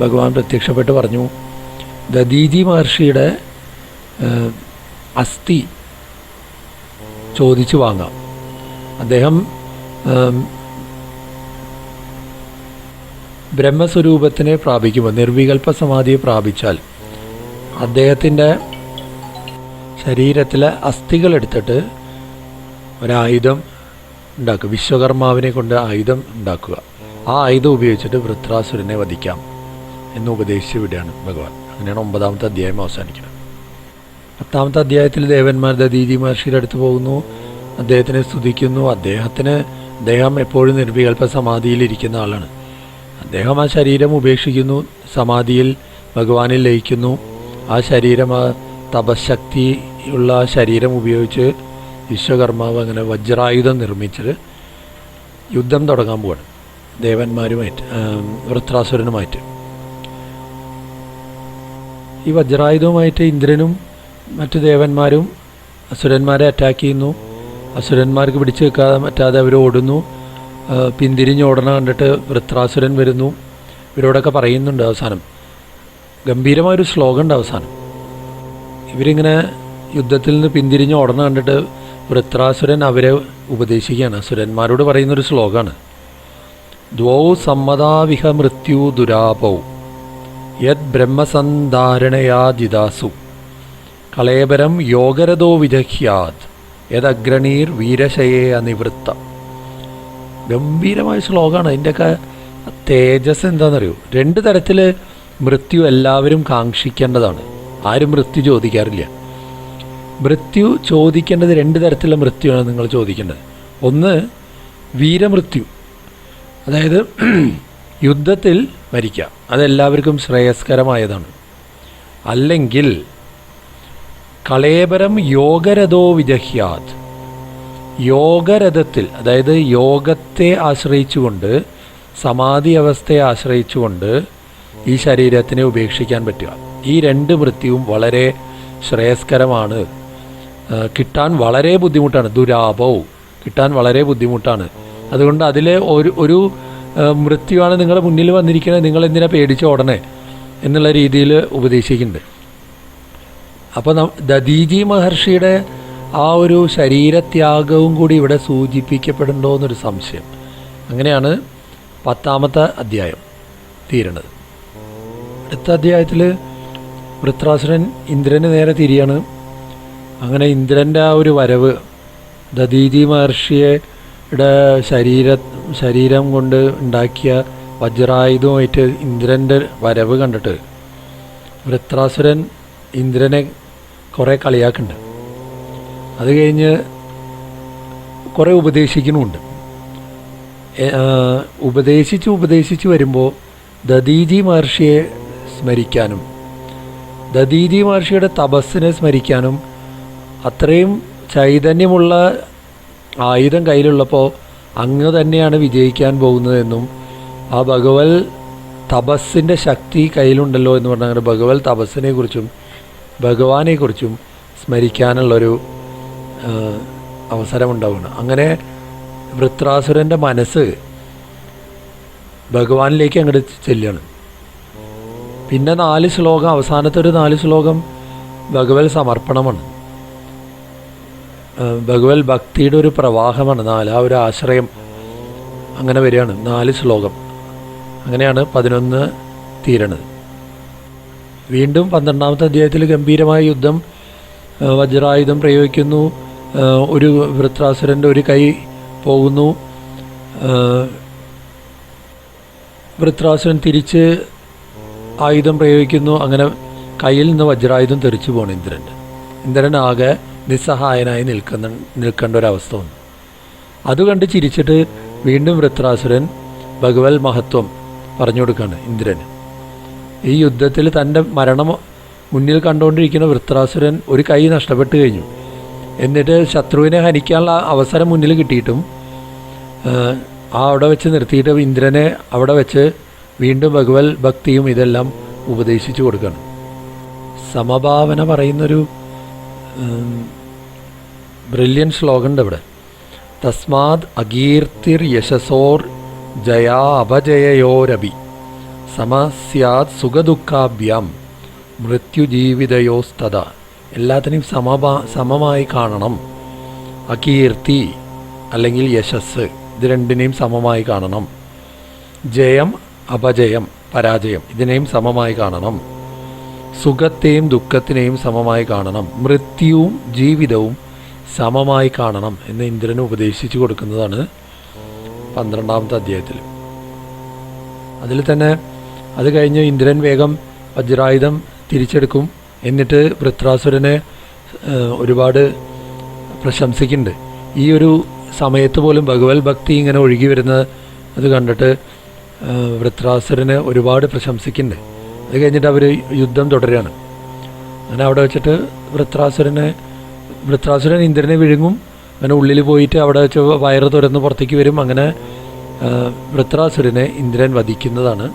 ഭഗവാൻ പ്രത്യക്ഷപ്പെട്ട് പറഞ്ഞു, ദദീജി മഹർഷിയുടെ അസ്ഥി ചോദിച്ചു വാങ്ങാം. അദ്ദേഹം ബ്രഹ്മസ്വരൂപത്തിനെ പ്രാപിക്കുമ്പോൾ, നിർവികൽപ്പ സമാധിയെ പ്രാപിച്ചാൽ അദ്ദേഹത്തിൻ്റെ ശരീരത്തിലെ അസ്ഥികൾ എടുത്തിട്ട് ഒരായുധം ഉണ്ടാക്കുക, വിശ്വകർമാവിനെ കൊണ്ട് ആയുധം ഉണ്ടാക്കുക. ആ ആയുധം ഉപയോഗിച്ചിട്ട് വൃത്രാസുരനെ വധിക്കാം എന്ന് ഉപദേശിച്ച് വിടുകയാണ് ഭഗവാൻ. അങ്ങനെയാണ് 9ാമത്തെ അധ്യായം അവസാനിക്കുന്നത്. 10ാമത്തെ അധ്യായത്തിൽ ദേവന്മാർ ദദീജി മഹർഷിയുടെ അടുത്ത് പോകുന്നു, അദ്ദേഹത്തിനെ സ്തുതിക്കുന്നു. അദ്ദേഹം എപ്പോഴും നിർവികൽപ്പ സമാധിയിലിരിക്കുന്ന ആളാണ്. അദ്ദേഹം ആ ശരീരം ഉപേക്ഷിക്കുന്നു, സമാധിയിൽ ഭഗവാനിൽ ലയിക്കുന്നു. ആ ശരീരം, ആ തപശക്തിയുള്ള ശരീരം ഉപയോഗിച്ച് വിശ്വകർമാവ് അങ്ങനെ വജ്രായുധം നിർമ്മിച്ചിട്ട് യുദ്ധം തുടങ്ങാൻ പോവാണ് ദേവന്മാരുമായിട്ട്, വൃത്രാസുരനുമായിട്ട്. ഈ വജ്രായുധവുമായിട്ട് ഇന്ദ്രനും മറ്റു ദേവന്മാരും അസുരന്മാരെ അറ്റാക്ക് ചെയ്യുന്നു. അസുരന്മാർക്ക് പിടിച്ചു വെക്കാതെ പറ്റാതെ അവർ ഓടുന്നു. പിന്തിരിഞ്ഞോടണ കണ്ടിട്ട് വൃത്രാസുരൻ വരുന്നു. ഇവരോടൊക്കെ പറയുന്നുണ്ട്. അവസാനം ഗംഭീരമായൊരു ശ്ലോകം ഉണ്ട്. അവസാനം ഇവരിങ്ങനെ യുദ്ധത്തിൽ നിന്ന് പിന്തിരിഞ്ഞ് ഓടണ കണ്ടിട്ട് വൃത്രാസുരൻ അവരെ ഉപദേശിക്കുകയാണ്. അസുരന്മാരോട് പറയുന്നൊരു ശ്ലോകമാണ്. ദ്വൗ സമ്മതാവിഹ മൃത്യു ദുരാപൗ യത് ബ്രഹ്മസന്ധാരണയാ ജിതാസു കളേബരം യോഗരഥോ വിജഹ്യാത് യദഗ്രണീർ വീരശയേ അനിവൃത്ത. ഗംഭീരമായ ശ്ലോകമാണ്. അതിൻ്റെയൊക്കെ തേജസ് എന്താണെന്നറിയോ? 2 തരത്തിൽ മൃത്യു എല്ലാവരും കാക്ഷിക്കേണ്ടതാണ്. ആരും മൃത്യു ചോദിക്കാറില്ല. മൃത്യു ചോദിക്കേണ്ടത് 2 തരത്തിലുള്ള മൃത്യുവാണ് നിങ്ങൾ ചോദിക്കേണ്ടത്. ഒന്ന് വീരമൃത്യു, അതായത് യുദ്ധത്തിൽ മരിക്കുക, അതെല്ലാവർക്കും ശ്രേയസ്കരമായതാണ്. അല്ലെങ്കിൽ കളേബരം യോഗരഥോ വിജഹ്യാത്, യോഗരഥത്തിൽ, അതായത് യോഗത്തെ ആശ്രയിച്ചുകൊണ്ട്, സമാധി അവസ്ഥയെ ആശ്രയിച്ചുകൊണ്ട് ഈ ശരീരത്തിനെ ഉപേക്ഷിക്കാൻ പറ്റുക. ഈ 2 മൃത്യുവും വളരെ ശ്രേയസ്കരമാണ്. കിട്ടാൻ വളരെ ബുദ്ധിമുട്ടാണ്. ദുരാപവും കിട്ടാൻ വളരെ ബുദ്ധിമുട്ടാണ്. അതുകൊണ്ട് അതിലെ ഒരു മൃത്യുവാണ് നിങ്ങളുടെ മുന്നിൽ വന്നിരിക്കുന്നത്, നിങ്ങളെന്തിനാ പേടിച്ച് ഓടണേ എന്നുള്ള രീതിയിൽ ഉപദേശിക്കുന്നുണ്ട്. അപ്പോൾ ദദീജി മഹർഷിയുടെ ആ ഒരു ശരീരത്യാഗവും കൂടി ഇവിടെ സൂചിപ്പിക്കപ്പെടുന്നുണ്ടോ എന്നൊരു സംശയം. അങ്ങനെയാണ് 10ാമത്തെ അധ്യായം തീരണത്. അടുത്ത അധ്യായത്തിൽ വൃത്രാസുരൻ ഇന്ദ്രന് നേരെ തിരിയാണ്. അങ്ങനെ ഇന്ദ്രൻ്റെ ആ ഒരു വരവ്, ദദീജി മഹർഷിയുടെ ശരീരം കൊണ്ട് ഉണ്ടാക്കിയ വജ്രായുധവുമായിട്ട് ഇന്ദ്രൻ്റെ വരവ് കണ്ടിട്ട് വൃത്രാസുരൻ ഇന്ദ്രനെ കുറേ കളിയാക്കുന്നുണ്ട്. അത് കഴിഞ്ഞ് കുറേ ഉപദേശിക്കുന്നുമുണ്ട്. ഉപദേശിച്ച് വരുമ്പോൾ ദദീജി മഹർഷിയെ സ്മരിക്കാനും ദദീജി മഹർഷിയുടെ തപസ്സിനെ സ്മരിക്കാനും, അത്രയും ചൈതന്യമുള്ള ആയുധം കയ്യിലുള്ളപ്പോൾ അങ്ങ് തന്നെയാണ് വിജയിക്കാൻ പോകുന്നതെന്നും, ആ ഭഗവത് തപസ്സിൻ്റെ ശക്തി കയ്യിലുണ്ടല്ലോ എന്ന് പറഞ്ഞാൽ അങ്ങനെ ഭഗവത് തപസ്സിനെക്കുറിച്ചും ഭഗവാനെക്കുറിച്ചും സ്മരിക്കാനുള്ളൊരു അവസരമുണ്ടാവുകയാണ്. അങ്ങനെ വൃത്രാസുരൻ്റെ മനസ്സ് ഭഗവാനിലേക്ക് അങ്ങോട്ട് ചെല്ലുകയാണ്. പിന്നെ 4 ശ്ലോകം, അവസാനത്തെ ഒരു 4 ശ്ലോകം ഭഗവത് സമർപ്പണമാണ്. ഭഗവത് ഭക്തിയുടെ ഒരു പ്രവാഹമാണ്. ആ ഒരു ആശ്രയം അങ്ങനെ വരികയാണ്. 4 ശ്ലോകം. അങ്ങനെയാണ് 11 തീരണത്. വീണ്ടും 12ാമത്തെ അധ്യായത്തിൽ ഗംഭീരമായ യുദ്ധം, വജ്രായുധം പ്രയോഗിക്കുന്നു. ഒരു വൃത്രാസുരൻ്റെ ഒരു കൈ പോകുന്നു. വൃത്രാസുരൻ തിരിച്ച് ആയുധം പ്രയോഗിക്കുന്നു. അങ്ങനെ കയ്യിൽ നിന്ന് വജ്രായുധം തെറിച്ചു പോകണം ഇന്ദ്രൻ ആകെ നിസ്സഹായനായി നിൽക്കേണ്ട ഒരവസ്ഥ വന്നു. അത് കണ്ട് ചിരിച്ചിട്ട് വീണ്ടും വൃത്രാസുരൻ ഭഗവത് മഹത്വം പറഞ്ഞു കൊടുക്കുകയാണ് ഇന്ദ്രന്. ഈ യുദ്ധത്തിൽ തൻ്റെ മരണം മുന്നിൽ കണ്ടുകൊണ്ടിരിക്കുന്ന വൃത്രാസുരൻ ഒരു കൈ നഷ്ടപ്പെട്ട് കഴിഞ്ഞു. എന്നിട്ട് ശത്രുവിനെ ഹനിക്കാനുള്ള അവസരം മുന്നിൽ കിട്ടിയിട്ടും അവിടെ വെച്ച് നിർത്തിയിട്ട് ഇന്ദ്രനെ അവിടെ വെച്ച് വീണ്ടും ഭഗവത് ഭക്തിയും ഇതെല്ലാം ഉപദേശിച്ചു കൊടുക്കുകയാണ്. സമഭാവന പറയുന്നൊരു ബ്രില്യൻ ശ്ലോകം ഉണ്ട് ഇവിടെ. തസ്മാത് അകീർത്തിർ യശസോർ ജയാ അപജയയോരഭി സമസ്യാത് സുഖദുഃഖാഭ്യാം മൃത്യുജീവിതയോസ്തത. എല്ലാത്തിനെയും സമമായി കാണണം. അകീർത്തി അല്ലെങ്കിൽ യശസ്, ഇത് രണ്ടിനെയും സമമായി കാണണം. ജയം അപജയം പരാജയം, ഇതിനെയും സമമായി കാണണം. സുഖത്തെയും ദുഃഖത്തിനെയും സമമായി കാണണം. മൃത്യുവും ജീവിതവും സമമായി കാണണം എന്ന് ഇന്ദ്രന് ഉപദേശിച്ചു കൊടുക്കുന്നതാണ് 12ാമത്തെ അധ്യായത്തിൽ. അതിൽ തന്നെ അത് കഴിഞ്ഞ് ഇന്ദ്രൻ വേഗം വജ്രായുധം തിരിച്ചെടുക്കും. എന്നിട്ട് വൃത്രാസുരനെ ഒരുപാട് പ്രശംസിക്കുന്നുണ്ട്. ഈ ഒരു സമയത്ത് പോലും ഭഗവത് ഭക്തി ഇങ്ങനെ ഒഴുകി വരുന്നത് അത് കണ്ടിട്ട് വൃത്രാസുരനെ ഒരുപാട് പ്രശംസിക്കുന്നുണ്ട്. അത് കഴിഞ്ഞിട്ട് അവർ യുദ്ധം തുടരുകയാണ്. അങ്ങനെ അവിടെ വെച്ചിട്ട് വൃത്രാസുരൻ ഇന്ദ്രനെ വിഴുങ്ങും. അങ്ങനെ ഉള്ളിൽ പോയിട്ട് അവിടെ വെച്ച് വയറ് തുറന്ന് പുറത്തേക്ക് വരും. അങ്ങനെ വൃത്രാസുരനെ ഇന്ദ്രൻ വധിക്കുന്നതാണ്.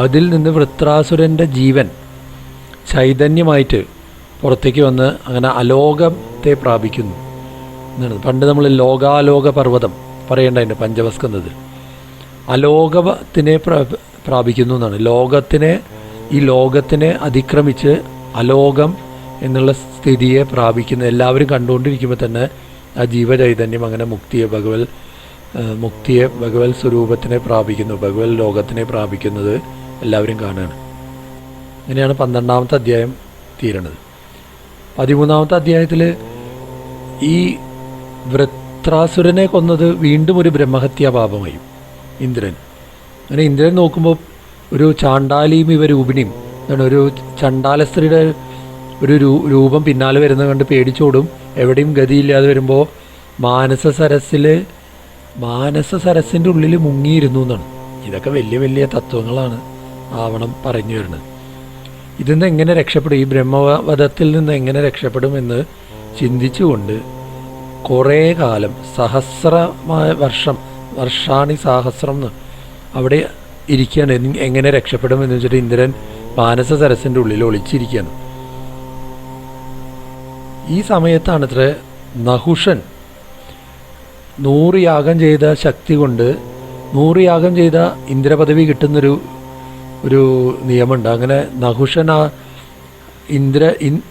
അതിൽ നിന്ന് വൃത്രാസുരൻ്റെ ജീവൻ ചൈതന്യമായിട്ട് പുറത്തേക്ക് വന്ന് അങ്ങനെ അലോകത്തെ പ്രാപിക്കുന്നു എന്നാണ്. പണ്ട് നമ്മൾ ലോകാലോക പർവ്വതം പറയേണ്ടതിൻ്റെ പഞ്ചമസ്കന്ധത്തിൽ അലോകത്തിനെ പ്രാപിക്കുന്നു എന്നാണ്. ഈ ലോകത്തിനെ അതിക്രമിച്ച് അലോകം എന്നുള്ള സ്ഥിതിയെ പ്രാപിക്കുന്ന എല്ലാവരും കണ്ടുകൊണ്ടിരിക്കുമ്പോൾ തന്നെ ആ ജീവചൈതന്യം അങ്ങനെ മുക്തിയെ ഭഗവത് സ്വരൂപത്തിനെ പ്രാപിക്കുന്നു, ഭഗവത് ലോകത്തിനെ പ്രാപിക്കുന്നത് എല്ലാവരും കാണുകയാണ്. അങ്ങനെയാണ് 12ാമത്തെ അധ്യായം തീരണത്. 13ാമത്തെ അധ്യായത്തിൽ ഈ വൃത്രാസുരനെ കൊന്നത് വീണ്ടും ഒരു ബ്രഹ്മഹത്യാപാപമായി ഇന്ദ്രൻ. അങ്ങനെ ഇന്ദ്രൻ നോക്കുമ്പോൾ ഒരു ചാണ്ടാലിയും രൂപിണിയും ഒരു ചണ്ടാല സ്ത്രീയുടെ ഒരു രൂപം പിന്നാലെ വരുന്നത് കണ്ട് പേടിച്ചോടും. എവിടെയും ഗതിയില്ലാതെ വരുമ്പോൾ മാനസ സരസിൻ്റെ ഉള്ളിൽ മുങ്ങിയിരുന്നു എന്നാണ്. ഇതൊക്കെ വലിയ വലിയ തത്വങ്ങളാണ് ആവണം പറഞ്ഞു വരുന്നത്. ഇതിൽ നിന്ന് എങ്ങനെ രക്ഷപ്പെടും, ഈ ബ്രഹ്മവധത്തിൽ നിന്ന് എങ്ങനെ രക്ഷപ്പെടുമെന്ന് ചിന്തിച്ചുകൊണ്ട് കുറേ കാലം സഹസ്രമായ വർഷാണി സഹസ്രം എന്ന് അവിടെ ഇരിക്കുകയാണ്. എങ്ങനെ രക്ഷപ്പെടുമെന്ന് വെച്ചിട്ട് ഇന്ദ്രൻ മാനസ സരസിൻ്റെ ഉള്ളിൽ ഒളിച്ചിരിക്കുകയാണ്. ഈ സമയത്താണ് ഇത്ര നഹുഷൻ 100 യാഗം ചെയ്ത ശക്തി കൊണ്ട് 100 യാഗം ചെയ്ത ഇന്ദ്രപദവി കിട്ടുന്നൊരു നിയമമുണ്ട്. അങ്ങനെ നഹുഷൻ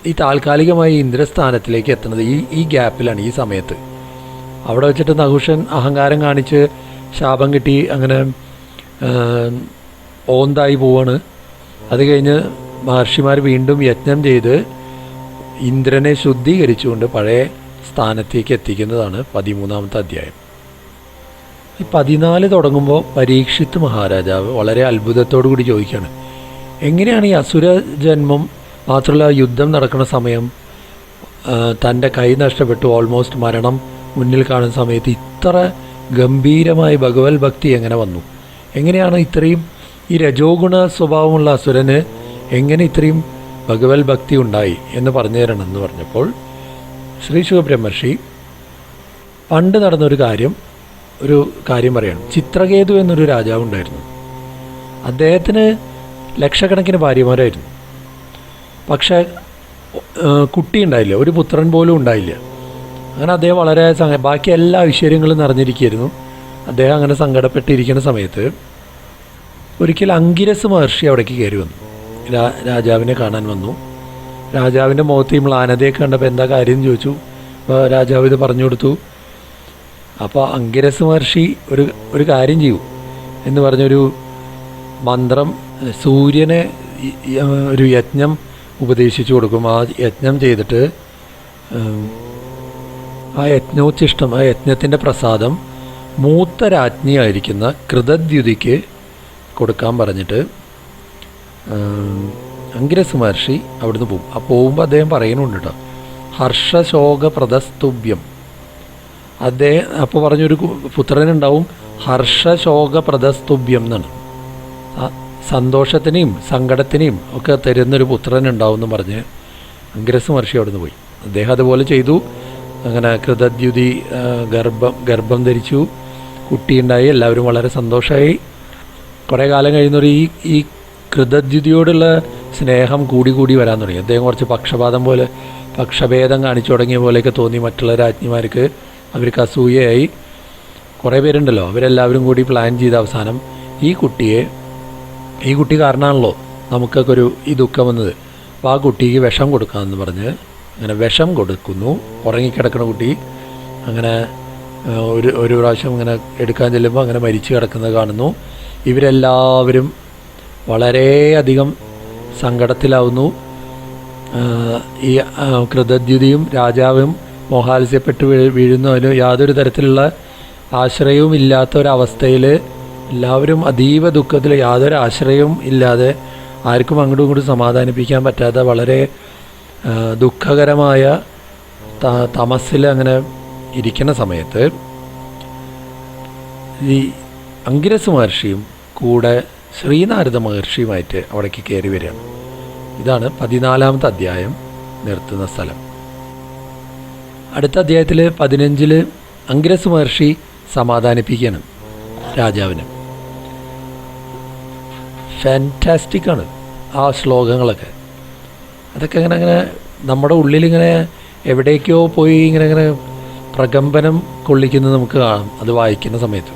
ഈ താൽക്കാലികമായി ഇന്ദ്രസ്ഥാനത്തിലേക്ക് എത്തുന്നത് ഈ ഗ്യാപ്പിലാണ്, ഈ സമയത്ത്. അവിടെ വെച്ചിട്ട് നഹുഷൻ അഹങ്കാരം കാണിച്ച് ശാപം കിട്ടി അങ്ങനെ ഓന്തായി പോവാണ്. അത് കഴിഞ്ഞ് മഹർഷിമാർ വീണ്ടും യജ്ഞം ചെയ്ത് ഇന്ദ്രനെ ശുദ്ധീകരിച്ചുകൊണ്ട് പഴയ സ്ഥാനത്തേക്ക് എത്തിക്കുന്നതാണ് 13ാമത്തെ അധ്യായം. ഈ 14 തുടങ്ങുമ്പോൾ പരീക്ഷിത്ത് മഹാരാജാവ് വളരെ അത്ഭുതത്തോടു കൂടി ചോദിക്കുകയാണ്, എങ്ങനെയാണ് ഈ അസുര ജന്മം മാത്രമല്ല യുദ്ധം നടക്കുന്ന സമയം തൻ്റെ കൈ നഷ്ടപ്പെട്ടു, ഓൾമോസ്റ്റ് മരണം മുന്നിൽ കാണുന്ന സമയത്ത് ഇത്ര ഗംഭീരമായ ഭഗവത് ഭക്തി എങ്ങനെ വന്നു? എങ്ങനെയാണ് ഇത്രയും ഈ രജോഗുണ സ്വഭാവമുള്ള അസുരന് എങ്ങനെ ഇത്രയും ഭഗവത് ഭക്തി ഉണ്ടായി എന്ന് പറഞ്ഞു തരണമെന്ന് പറഞ്ഞപ്പോൾ ശ്രീ ശുഖബ്രഹ്മർഷി പണ്ട് നടന്നൊരു കാര്യം പറയണം. ചിത്രകേതു എന്നൊരു രാജാവ് ഉണ്ടായിരുന്നു. അദ്ദേഹത്തിന് ലക്ഷക്കണക്കിന് ഭാര്യമാരായിരുന്നു. പക്ഷേ കുട്ടി ഉണ്ടായില്ല, ഒരു പുത്രൻ പോലും ഉണ്ടായില്ല. അങ്ങനെ അദ്ദേഹം വളരെ ബാക്കി എല്ലാ ഐശ്വര്യങ്ങളും നിറഞ്ഞിരിക്കുകയായിരുന്നു. അദ്ദേഹം അങ്ങനെ സങ്കടപ്പെട്ടിരിക്കുന്ന സമയത്ത് ഒരിക്കൽ അങ്കിരസ് മഹർഷി അവിടേക്ക് കയറി വന്നു. രാജാവിനെ കാണാൻ വന്നു. രാജാവിൻ്റെ മുഖത്ത് ഈ മ്ലാനതയൊക്കെ കണ്ടപ്പോൾ എന്താ കാര്യം എന്ന് ചോദിച്ചു. അപ്പോൾ രാജാവ് ഇത് പറഞ്ഞു കൊടുത്തു. അപ്പോൾ അങ്കിരസ് മഹർഷി ഒരു കാര്യം ചെയ്യൂ എന്ന് പറഞ്ഞൊരു മന്ത്രം, സൂര്യനെ ഒരു യജ്ഞം ഉപദേശിച്ചു കൊടുക്കും. ആ യജ്ഞം ചെയ്തിട്ട് ആ യജ്ഞോച്ഛിഷ്ടം, ആ യജ്ഞത്തിൻ്റെ പ്രസാദം മൂത്ത രാജ്ഞിയായിരിക്കുന്ന കൃതദ്യുതിക്ക് കൊടുക്കാൻ പറഞ്ഞിട്ട് അങ്കിരസ് മഹർഷി അവിടുന്ന് പോകും. ആ പോകുമ്പോൾ അദ്ദേഹം പറയുന്നുണ്ട് കേട്ടോ, ഹർഷശോകപ്രദസ്തുഭ്യം. അദ്ദേഹം അപ്പോൾ പറഞ്ഞൊരു പുത്രനുണ്ടാവും, ഹർഷശോകപ്രദസ്തുഭ്യം എന്നാണ്. സന്തോഷത്തിനെയും സങ്കടത്തിനെയും ഒക്കെ തരുന്നൊരു പുത്രനുണ്ടാവും എന്ന് പറഞ്ഞ് അങ്കിരസ് മഹർഷി അവിടുന്ന് പോയി. അദ്ദേഹം അതുപോലെ ചെയ്തു. അങ്ങനെ കൃതദ്യുതി ഗർഭം ധരിച്ചു, കുട്ടിയുണ്ടായി, എല്ലാവരും വളരെ സന്തോഷമായി. കുറേ കാലം കഴിയുന്നവർ ഈ കൃതദ്യുതിയോടുള്ള സ്നേഹം കൂടി വരാൻ തുടങ്ങി. അദ്ദേഹം കുറച്ച് പക്ഷഭേദം കാണിച്ചു തുടങ്ങിയ പോലെയൊക്കെ തോന്നി മറ്റുള്ള രാജ്ഞിമാർക്ക്. അവർക്ക് അസൂയയായി. കുറേ പേരുണ്ടല്ലോ, അവരെല്ലാവരും കൂടി പ്ലാൻ ചെയ്ത അവസാനം ഈ കുട്ടി കാരണമാണല്ലോ നമുക്കൊക്കെ ഈ ദുഃഖം വന്നത്, അപ്പോൾ ആ കുട്ടിക്ക് വിഷം കൊടുക്കാമെന്ന് പറഞ്ഞ് അങ്ങനെ വിഷം കൊടുക്കുന്നു. ഉറങ്ങിക്കിടക്കുന്ന കുട്ടി അങ്ങനെ ഒരു പ്രാവശ്യം ഇങ്ങനെ എടുക്കാൻ ചെല്ലുമ്പോൾ അങ്ങനെ മരിച്ചു കിടക്കുന്നത് കാണുന്നു. ഇവരെല്ലാവരും വളരെയധികം സങ്കടത്തിലാവുന്നു. ഈ കൃതദ്യുതിയും രാജാവും മോഹാലസ്യപ്പെട്ട് വീഴുന്നതിന് യാതൊരു തരത്തിലുള്ള ആശ്രയവും ഇല്ലാത്ത ഒരവസ്ഥയിൽ എല്ലാവരും അതീവ ദുഃഖത്തിൽ, യാതൊരു ആശ്രയവും ഇല്ലാതെ, ആർക്കും അങ്ങോട്ടും ഇങ്ങോട്ടും സമാധാനിപ്പിക്കാൻ പറ്റാത്ത വളരെ ദുഃഖകരമായ തമസ്സിൽ അങ്ങനെ ഇരിക്കുന്ന സമയത്ത് ഈ അങ്കിരസ് മഹർഷിയും കൂടെ ശ്രീനാരദ മഹർഷിയുമായിട്ട് അവിടേക്ക് കയറി വരികയാണ്. ഇതാണ് 14-ാമത്തെ അധ്യായം നിർത്തുന്ന സ്ഥലം. അടുത്ത അധ്യായത്തിൽ 15 അങ്കിരസ് മഹർഷി സമാധാനിപ്പിക്കുകയാണ് രാജാവിന്. ഫാൻറ്റാസ്റ്റിക്കാണ് ആ ശ്ലോകങ്ങളൊക്കെ. അതൊക്കെ അങ്ങനെ നമ്മുടെ ഉള്ളിലിങ്ങനെ എവിടേക്കോ പോയി ഇങ്ങനെ പ്രകമ്പനം കൊള്ളിക്കുന്നത് നമുക്ക് കാണാം അത് വായിക്കുന്ന സമയത്ത്.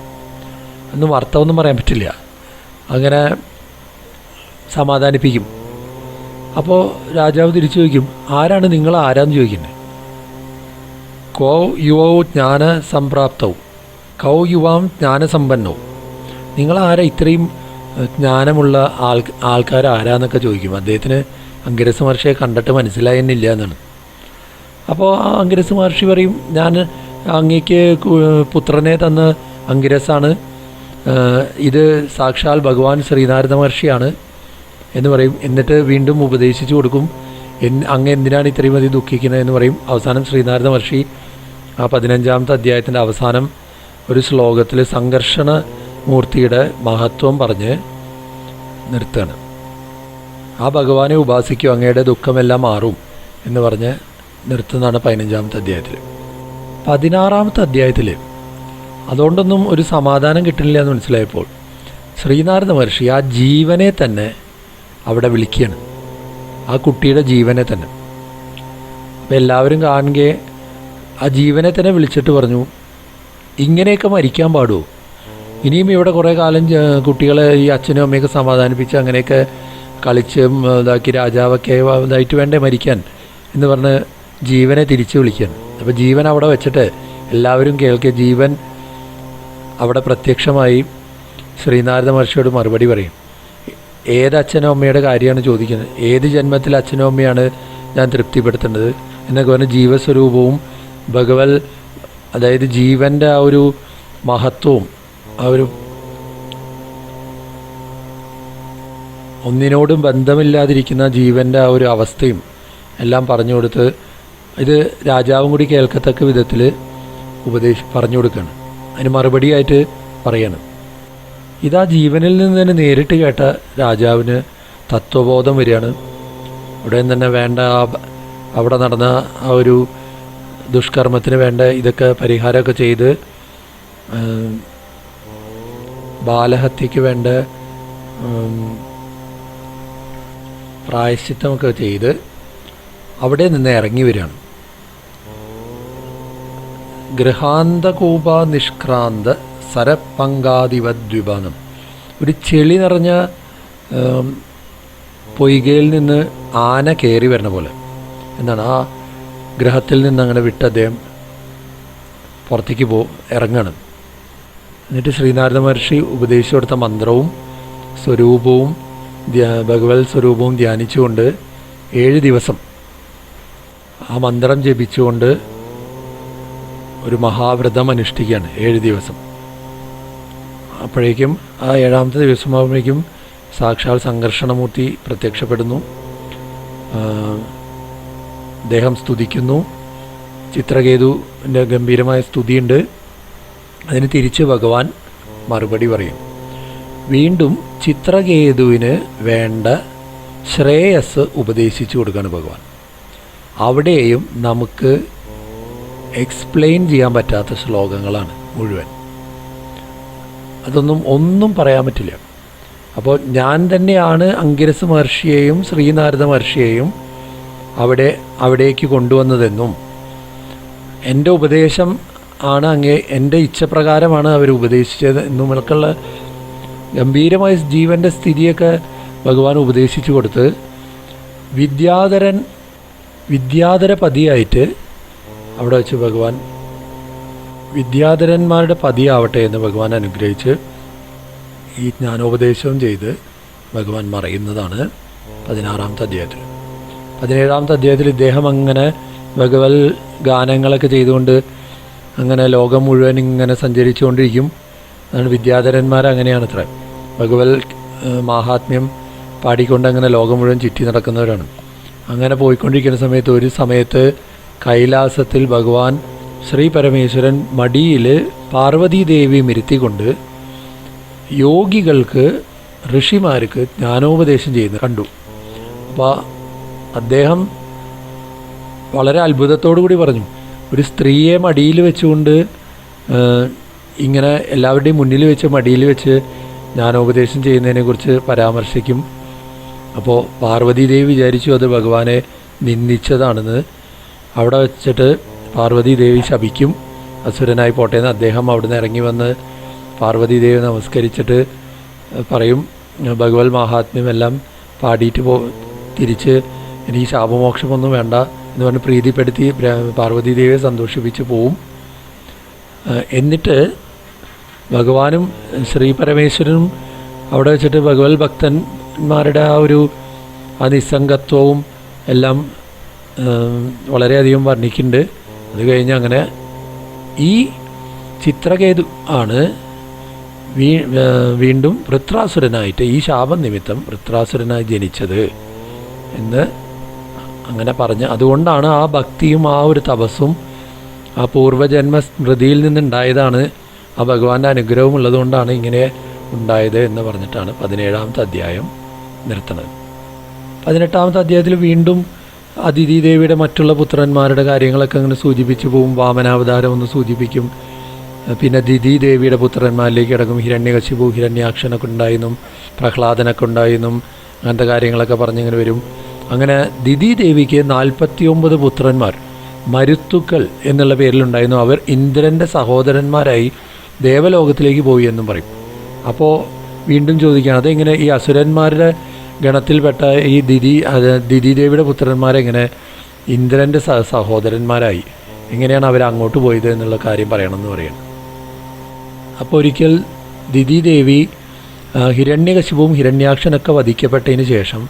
ഒന്നും അർത്ഥമൊന്നും പറയാൻ പറ്റില്ല. അങ്ങനെ സമാധാനിപ്പിക്കും. അപ്പോൾ രാജാവ് തിരിച്ചു ചോദിക്കും, ആരാണ് നിങ്ങൾ, ആരാന്ന് ചോദിക്കുന്നത്. കോ യുവോ ജ്ഞാന സംപ്രാപ്തവും കൗ യുവാം ജ്ഞാനസമ്പന്നവും. നിങ്ങളാരാ, ഇത്രയും ജ്ഞാനമുള്ള ആൾക്കാർ ആരാന്നൊക്കെ ചോദിക്കും. അദ്ദേഹത്തിന് അങ്കിരസ് മഹർഷിയെ കണ്ടിട്ട് മനസ്സിലായെന്നില്ല എന്നാണ്. അപ്പോൾ ആ അങ്കിരസ് മഹർഷി പറയും, ഞാൻ അങ്ങേക്ക് പുത്രനെ തന്ന അങ്കിരസാണ്, ഇത് സാക്ഷാൽ ഭഗവാൻ ശ്രീനാരദ മഹർഷിയാണ് എന്ന് പറയും. എന്നിട്ട് വീണ്ടും ഉപദേശിച്ചു കൊടുക്കും, അങ്ങ് എന്തിനാണ് ഇത്രയും അധികം ദുഃഖിക്കുന്നത് എന്ന് പറയും. അവസാനം ശ്രീനാരദ മഹർഷി ആ 15-ാമത്തെ അധ്യായത്തിൻ്റെ അവസാനം ഒരു ശ്ലോകത്തിൽ സംഘർഷണ മൂർത്തിയുടെ മഹത്വം പറഞ്ഞ് നിർത്തുകയാണ്. ആ ഭഗവാനെ ഉപാസിക്കും, അങ്ങയുടെ ദുഃഖമെല്ലാം മാറും എന്ന് പറഞ്ഞ് നിർത്തുന്നതാണ് 15-ാമത്തെ അധ്യായത്തിൽ. 16-ാമത്തെ അധ്യായത്തിൽ അതുകൊണ്ടൊന്നും ഒരു സമാധാനം കിട്ടുന്നില്ല എന്ന് മനസ്സിലായപ്പോൾ ശ്രീനാരദ മഹർഷി ആ ജീവനെ തന്നെ അവിടെ വിളിക്കുകയാണ്, ആ കുട്ടിയുടെ ജീവനെ തന്നെ. അപ്പോൾ എല്ലാവരും കാണുകയെ ആ ജീവനെ തന്നെ വിളിച്ചിട്ട് പറഞ്ഞു, ഇങ്ങനെയൊക്കെ മരിക്കാൻ പാടുമോ? ഇനിയും ഇവിടെ കുറേ കാലം കുട്ടികളെ ഈ അച്ഛനും അമ്മയൊക്കെ സമാധാനിപ്പിച്ച് അങ്ങനെയൊക്കെ കളിച്ച് ഇതാക്കി രാജാവൊക്കെ ഇതായിട്ട് വേണ്ടേ മരിക്കാൻ എന്ന് പറഞ്ഞ് ജീവനെ തിരിച്ചു വിളിക്കാൻ. അപ്പോൾ ജീവൻ അവിടെ വെച്ചിട്ട് എല്ലാവരും കേൾക്കുക. ജീവൻ അവിടെ പ്രത്യക്ഷമായി ശ്രീനാരദ മഹർഷിയോട് മറുപടി പറയും. ഏത് അച്ഛനോ അമ്മയുടെ കാര്യമാണ് ചോദിക്കുന്നത്, ഏത് ജന്മത്തിൽ അച്ഛനോ അമ്മയാണ് ഞാൻ തൃപ്തിപ്പെടുത്തേണ്ടത് എന്നൊക്കെ പറഞ്ഞ് ജീവസ്വരൂപവും ഭഗവത്, അതായത് ജീവൻ്റെ ആ ഒരു മഹത്വവും ആ ഒരു ഒന്നിനോടും ബന്ധമില്ലാതിരിക്കുന്ന ജീവൻ്റെ ആ ഒരു അവസ്ഥയും എല്ലാം പറഞ്ഞു കൊടുത്ത് ഇത് രാജാവും കൂടി കേൾക്കത്തക്ക വിധത്തിൽ പറഞ്ഞു കൊടുക്കുകയാണ്. അതിന് മറുപടിയായിട്ട് പറയണം. ഇതാ ജീവനിൽ നിന്ന് തന്നെ നേരിട്ട് കേട്ട രാജാവിന് തത്വബോധം വരികയാണ്. ഉടൻ തന്നെ വേണ്ട അവിടെ നടന്ന ആ ഒരു ദുഷ്കർമ്മത്തിന് വേണ്ട ഇതൊക്കെ പരിഹാരമൊക്കെ ചെയ്ത് ബാലഹത്യയ്ക്ക് വേണ്ട പ്രായശ്ചിത്തമൊക്കെ ചെയ്ത് അവിടെ നിന്ന് ഇറങ്ങി വരികയാണ്. ഗൃഹാന്തകൂപ നിഷ്ക്രാന്ത സരപങ്കാതിവദ്വിപാനം. ഒരു ചെളി നിറഞ്ഞ പൊയ്കയിൽ നിന്ന് ആന കയറി വരുന്ന പോലെ എന്നാണ്. ആ ഗ്രഹത്തിൽ നിന്ന് അങ്ങനെ വിട്ട് അദ്ദേഹം പുറത്തേക്ക് ഇറങ്ങണം. എന്നിട്ട് ശ്രീനാരദ മഹർഷി ഉപദേശിച്ചു കൊടുത്ത മന്ത്രവും സ്വരൂപവും ഭഗവത് സ്വരൂപവും ധ്യാനിച്ചുകൊണ്ട് 7 ദിവസം ആ മന്ത്രം ജപിച്ചുകൊണ്ട് ഒരു മഹാവ്രതം അനുഷ്ഠിക്കുകയാണ് 7 ദിവസം. അപ്പോഴേക്കും ആ 7ാമത്തെ ദിവസമാകുമ്പോഴേക്കും സാക്ഷാൽ സംഘർഷണമൂർത്തി പ്രത്യക്ഷപ്പെടുന്നു. അദ്ദേഹം സ്തുതിക്കുന്നു. ചിത്രകേതുവിൻ്റെ ഗംഭീരമായ സ്തുതിയുണ്ട്. അതിന് തിരിച്ച് ഭഗവാൻ മറുപടി പറയും. വീണ്ടും ചിത്രകേതുവിന് വേണ്ട ശ്രേയസ് ഉപദേശിച്ചു കൊടുക്കുകയാണ് ഭഗവാൻ. അവിടെയും നമുക്ക് എക്സ്പ്ലെയിൻ ചെയ്യാൻ പറ്റാത്ത ശ്ലോകങ്ങളാണ് മുഴുവൻ. ഒന്നും പറയാൻ പറ്റില്ല. അപ്പോൾ ഞാൻ തന്നെയാണ് അംഗിരസ് മഹർഷിയെയും ശ്രീനാരദ മഹർഷിയെയും അവിടേക്ക് കൊണ്ടുവന്നതെന്നും എൻ്റെ ഉപദേശം ആണ് എൻ്റെ ഇച്ഛപ്രകാരമാണ് അവർ ഉപദേശിച്ചത് എന്നുമൊക്കെയുള്ള ഗംഭീരമായ ജീവൻ്റെ സ്ഥിതിയൊക്കെ ഭഗവാൻ ഉപദേശിച്ചു കൊടുത്ത് വിദ്യാധര പതിയായിട്ട് അവിടെ വെച്ച് ഭഗവാൻ വിദ്യാധരന്മാരുടെ പതിയാവട്ടെ എന്ന് ഭഗവാൻ അനുഗ്രഹിച്ച് ഈ ജ്ഞാനോപദേശവും ചെയ്ത് ഭഗവാൻ മറയുന്നതാണ് 16ാമത്തെ അധ്യായത്തിൽ. 17ാമത്തെ അധ്യായത്തിൽ ഇദ്ദേഹം അങ്ങനെ ഭഗവത് ഗാനങ്ങളൊക്കെ ചെയ്തുകൊണ്ട് അങ്ങനെ ലോകം മുഴുവൻ ഇങ്ങനെ സഞ്ചരിച്ചുകൊണ്ടിരിക്കും. അതാണ് വിദ്യാധരന്മാർ അങ്ങനെയാണ് അത്ര. ഭഗവത് മാഹാത്മ്യം പാടിക്കൊണ്ട് അങ്ങനെ ലോകം മുഴുവൻ ചുറ്റി നടക്കുന്നവരാണ്. അങ്ങനെ പോയിക്കൊണ്ടിരിക്കുന്ന ഒരു സമയത്ത് കൈലാസത്തിൽ ഭഗവാൻ ശ്രീ പരമേശ്വരൻ മടിയിൽ പാർവതീദേവി ഇരുത്തിക്കൊണ്ട് യോഗികൾക്ക് ഋഷിമാർക്ക് ജ്ഞാനോപദേശം ചെയ്യുന്നത് കണ്ടു. അപ്പോൾ അദ്ദേഹം വളരെ അത്ഭുതത്തോടു കൂടി പറഞ്ഞു, ഒരു സ്ത്രീയെ മടിയിൽ വെച്ചുകൊണ്ട് ഇങ്ങനെ എല്ലാവരുടെയും മുന്നിൽ വെച്ച് മടിയിൽ വെച്ച് ജ്ഞാനോപദേശം ചെയ്യുന്നതിനെക്കുറിച്ച് പരാമർശിക്കും. അപ്പോൾ പാർവതീദേവി വിചാരിച്ചു അത് ഭഗവാനെ നിന്ദിച്ചതാണെന്ന്. അവിടെ വെച്ചിട്ട് പാർവതീദേവി ശപിക്കും, അസുരനായി പോട്ടേന്ന്. അദ്ദേഹം അവിടുന്ന് ഇറങ്ങി വന്ന് പാർവതീദേവി നമസ്കരിച്ചിട്ട് പറയും, ഭഗവത് മാഹാത്മ്യമെല്ലാം പാടിയിട്ട് തിരിച്ച് എനിക്ക് ശാപമോക്ഷമൊന്നും വേണ്ട എന്ന് പറഞ്ഞ് പ്രീതിപ്പെടുത്തി പാർവതീദേവിയെ സന്തോഷിപ്പിച്ച് പോവും. എന്നിട്ട് ഭഗവാനും ശ്രീ പരമേശ്വരനും അവിടെ വെച്ചിട്ട് ഭഗവത് ഭക്തന്മാരുടെ ആ നിസ്സംഗത്വവും എല്ലാം വളരെയധികം വർണ്ണിക്കുന്നുണ്ട്. അത് കഴിഞ്ഞ് അങ്ങനെ ഈ ചിത്രകേതു ആണ് വീണ്ടും വൃത്രാസുരനായിട്ട് ഈ ശാപം നിമിത്തം വൃത്രാസുരനായി ജനിച്ചത് എന്ന് അങ്ങനെ പറഞ്ഞ്, അതുകൊണ്ടാണ് ആ ഭക്തിയും ആ ഒരു തപസ്സും ആ പൂർവ്വജന്മ സ്മൃതിയിൽ നിന്നുണ്ടായതാണ്, ആ ഭഗവാന്റെ അനുഗ്രഹവും ഉള്ളതുകൊണ്ടാണ് ഇങ്ങനെ ഉണ്ടായത് എന്ന് പറഞ്ഞിട്ടാണ് 17ാമത്തെ അധ്യായം നിർത്തുന്നത്. 18ാമത്തെ അധ്യായത്തിൽ വീണ്ടും അതിഥി ദേവിയുടെ മറ്റുള്ള പുത്രന്മാരുടെ കാര്യങ്ങളൊക്കെ അങ്ങനെ സൂചിപ്പിച്ചു പോവും. വാമനാവതാരം ഒന്ന് സൂചിപ്പിക്കും. പിന്നെ ദിതി ദേവിയുടെ പുത്രന്മാരിലേക്ക് കിടക്കും. ഹിരണ്യകശിപു ഹിരണ്യാക്ഷനൊക്കെ ഉണ്ടായിരുന്നു, പ്രഹ്ലാദനൊക്കെ ഉണ്ടായിരുന്നു, അങ്ങനത്തെ കാര്യങ്ങളൊക്കെ പറഞ്ഞിങ്ങനെ വരും. അങ്ങനെ ദിതി ദേവിക്ക് 49 പുത്രന്മാർ മരുത്തുക്കൾ എന്നുള്ള പേരിലുണ്ടായിരുന്നു. അവർ ഇന്ദ്രൻ്റെ സഹോദരന്മാരായി ദേവലോകത്തിലേക്ക് പോയി എന്നും പറയും. അപ്പോൾ വീണ്ടും ചോദിക്കുകയാണ്, അതെങ്ങനെ ഈ അസുരന്മാരുടെ ഗണത്തിൽപ്പെട്ട ഈ ദിതി ദേവിയുടെ പുത്രന്മാരെങ്ങനെ ഇന്ദ്രൻ്റെ സഹോദരന്മാരായി, എങ്ങനെയാണ് അവർ അങ്ങോട്ട് പോയത് എന്നുള്ള കാര്യം പറയണമെന്ന് പറയുന്നത്. അപ്പോൾ ഒരിക്കൽ ദിതി ദേവി ഹിരണ്യകശിപുവും ഹിരണ്യാക്ഷനൊക്കെ വധിക്കപ്പെട്ടതിന് ശേഷം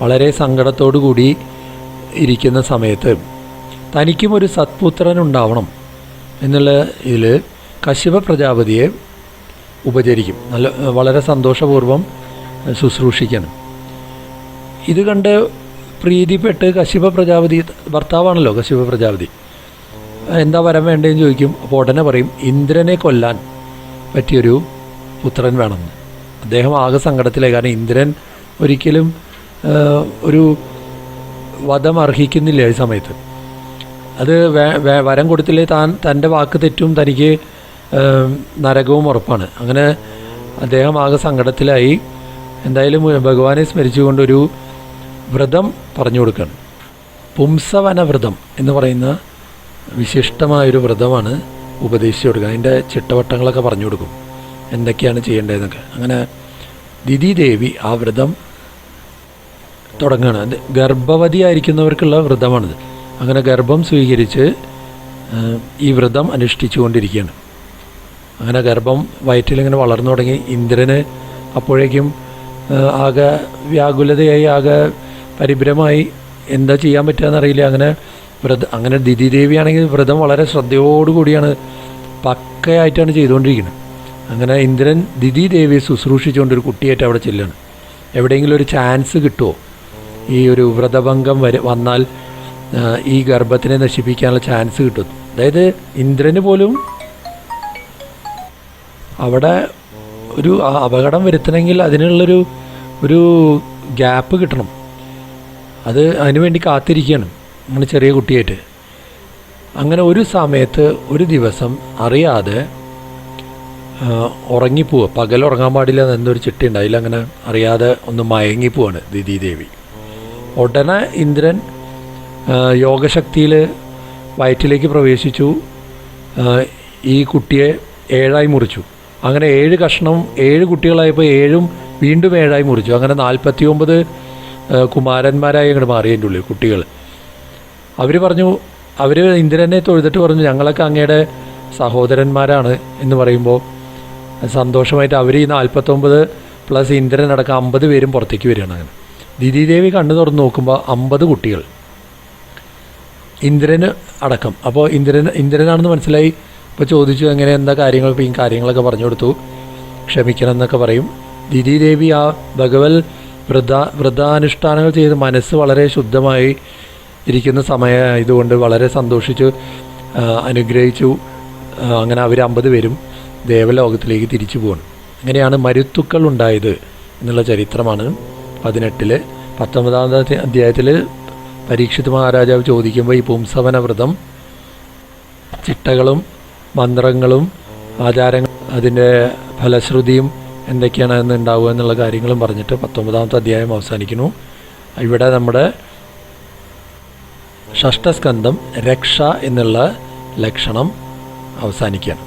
വളരെ സങ്കടത്തോടു കൂടി ഇരിക്കുന്ന സമയത്ത് തനിക്കും ഒരു സത്പുത്രൻ ഉണ്ടാവണം എന്നുള്ള ഇതിൽ കശ്യപ പ്രജാപതിയെ ഉപചരിക്കും. വളരെ സന്തോഷപൂർവ്വം ശുശ്രൂഷിക്കണം. ഇത് കണ്ട് പ്രീതിപ്പെട്ട് കശ്യപ പ്രജാപതി, ഭർത്താവാണല്ലോ കശ്യപ പ്രജാപതി, എന്താ വരം വേണ്ടതെന്ന് ചോദിക്കും. അപ്പോൾ ഉടനെ പറയും, ഇന്ദ്രനെ കൊല്ലാൻ പറ്റിയൊരു പുത്രൻ വേണമെന്ന്. അദ്ദേഹം ആകെ സങ്കടത്തിലായി. കാരണം ഇന്ദ്രൻ ഒരിക്കലും ഒരു വധം അർഹിക്കുന്നില്ല ഈ സമയത്ത്. അത് വരം കൊടുത്തില്ലേ തൻ്റെ വാക്ക് തെറ്റും, തനിക്ക് നരകവും ഉറപ്പാണ്. അങ്ങനെ അദ്ദേഹം ആകെ സങ്കടത്തിലായി. എന്തായാലും ഭഗവാനെ സ്മരിച്ചുകൊണ്ടൊരു വ്രതം പറഞ്ഞു കൊടുക്കുകയാണ്. പുംസവന വ്രതം എന്ന് പറയുന്ന വിശിഷ്ടമായൊരു വ്രതമാണ് ഉപദേശിച്ചു കൊടുക്കുക, അതിൻ്റെ ചിട്ടവട്ടങ്ങളൊക്കെ പറഞ്ഞു കൊടുക്കും, എന്തൊക്കെയാണ് ചെയ്യേണ്ടതെന്നൊക്കെ. അങ്ങനെ ദിതി ദേവി ആ വ്രതം തുടങ്ങുകയാണ്. അത് ഗർഭവതിയായിരിക്കുന്നവർക്കുള്ള വ്രതമാണിത്. അങ്ങനെ ഗർഭം സ്വീകരിച്ച് ഈ വ്രതം അനുഷ്ഠിച്ചു കൊണ്ടിരിക്കുകയാണ്. അങ്ങനെ ഗർഭം വയറ്റിലിങ്ങനെ വളർന്നു തുടങ്ങി. ഇന്ദ്രന് അപ്പോഴേക്കും ആകെ വ്യാകുലതയായി, ആകെ പരിഭ്രമായി, എന്താ ചെയ്യാൻ പറ്റുകയെന്നറിയില്ല. അങ്ങനെ ദിതി ദേവിയാണെങ്കിൽ വ്രതം വളരെ ശ്രദ്ധയോടുകൂടിയാണ്, പക്കയായിട്ടാണ് ചെയ്തുകൊണ്ടിരിക്കുന്നത്. അങ്ങനെ ഇന്ദ്രൻ ദിതി ദേവിയെ ശുശ്രൂഷിച്ചുകൊണ്ടൊരു കുട്ടിയായിട്ട് അവിടെ ചെല്ലുകയാണ്. എവിടെയെങ്കിലും ഒരു ചാൻസ് കിട്ടുമോ, ഈ ഒരു വ്രതഭംഗം വന്നാൽ ഈ ഗർഭത്തിനെ നശിപ്പിക്കാനുള്ള ചാൻസ് കിട്ടും. അതായത് ഇന്ദ്രന് പോലും അവിടെ ഒരു അപകടം വരുത്തണമെങ്കിൽ അതിനുള്ളൊരു ഗ്യാപ്പ് കിട്ടണം. അതിനുവേണ്ടി കാത്തിരിക്കുകയാണ് അങ്ങനെ ചെറിയ കുട്ടിയായിട്ട്. അങ്ങനെ ഒരു സമയത്ത് ഒരു ദിവസം അറിയാതെ ഉറങ്ങിപ്പോവുക. പകൽ ഉറങ്ങാൻ പാടില്ല എന്നൊരു ചിട്ട ഉണ്ടായില്ല. അങ്ങനെ അറിയാതെ ഒന്ന് മയങ്ങിപ്പോവാണ് ദിതി ദേവി. ഉടനെ ഇന്ദ്രൻ യോഗശക്തിയിൽ വയറ്റിലേക്ക് പ്രവേശിച്ചു. ഈ കുട്ടിയെ 7 മുറിച്ചു. അങ്ങനെ 7 കഷ്ണം, 7 കുട്ടികളായപ്പോൾ 7 വീണ്ടും 7 മുറിച്ചു. അങ്ങനെ 49 കുമാരന്മാരായി അങ്ങോട്ട് മാറി അതിൻ്റെ ഉള്ളിൽ കുട്ടികൾ. അവർ ഇന്ദ്രനെ തൊഴുതിട്ട് പറഞ്ഞു, ഞങ്ങളൊക്കെ അങ്ങയുടെ സഹോദരന്മാരാണ് എന്ന് പറയുമ്പോൾ സന്തോഷമായിട്ട് അവർ ഈ 49 പ്ലസ് ഇന്ദ്രനടക്കം 50 പേരും പുറത്തേക്ക് വരികയാണ്. അങ്ങനെ ദിതി ദേവി കണ്ണു തുറന്ന് നോക്കുമ്പോൾ 50 കുട്ടികൾ, ഇന്ദ്രന് അടക്കം. അപ്പോൾ ഇന്ദ്രനാണെന്ന് മനസ്സിലായി. അപ്പോൾ ചോദിച്ചു, എങ്ങനെ എന്താ കാര്യങ്ങൾ? ഇപ്പോൾ ഈ കാര്യങ്ങളൊക്കെ പറഞ്ഞു കൊടുത്തു. ക്ഷമിക്കണം എന്നൊക്കെ പറയും. ദിതി ദേവി ആ ഭഗവത് വ്രതാനുഷ്ഠാനങ്ങൾ ചെയ്ത് മനസ്സ് വളരെ ശുദ്ധമായി ഇരിക്കുന്ന സമയമായതുകൊണ്ട് വളരെ സന്തോഷിച്ചു, അനുഗ്രഹിച്ചു. അങ്ങനെ അവർ 50 പേരും ദേവലോകത്തിലേക്ക് തിരിച്ചു പോകണം. അങ്ങനെയാണ് മരുത്തുക്കൾ ഉണ്ടായത് എന്നുള്ള ചരിത്രമാണ് 18-ൽ. 19-ാമത്തെ അധ്യായത്തിൽ പരീക്ഷിത് മഹാരാജാവ് ചോദിക്കുമ്പോൾ ഈ പുംസവന വ്രതം ചിട്ടകളും മന്ത്രങ്ങളും ആചാരങ്ങളും അതിൻ്റെ ഫലശ്രുതിയും എന്തൊക്കെയാണ് എന്ന് ഉണ്ടാവുക എന്നുള്ള കാര്യങ്ങളും പറഞ്ഞിട്ട് 19-ാമത്തെ അധ്യായം അവസാനിക്കുന്നു. ഇവിടെ നമ്മുടെ ഷഷ്ഠസ്കന്ധം രക്ഷ എന്നുള്ള ലക്ഷണം അവസാനിക്കുകയാണ്.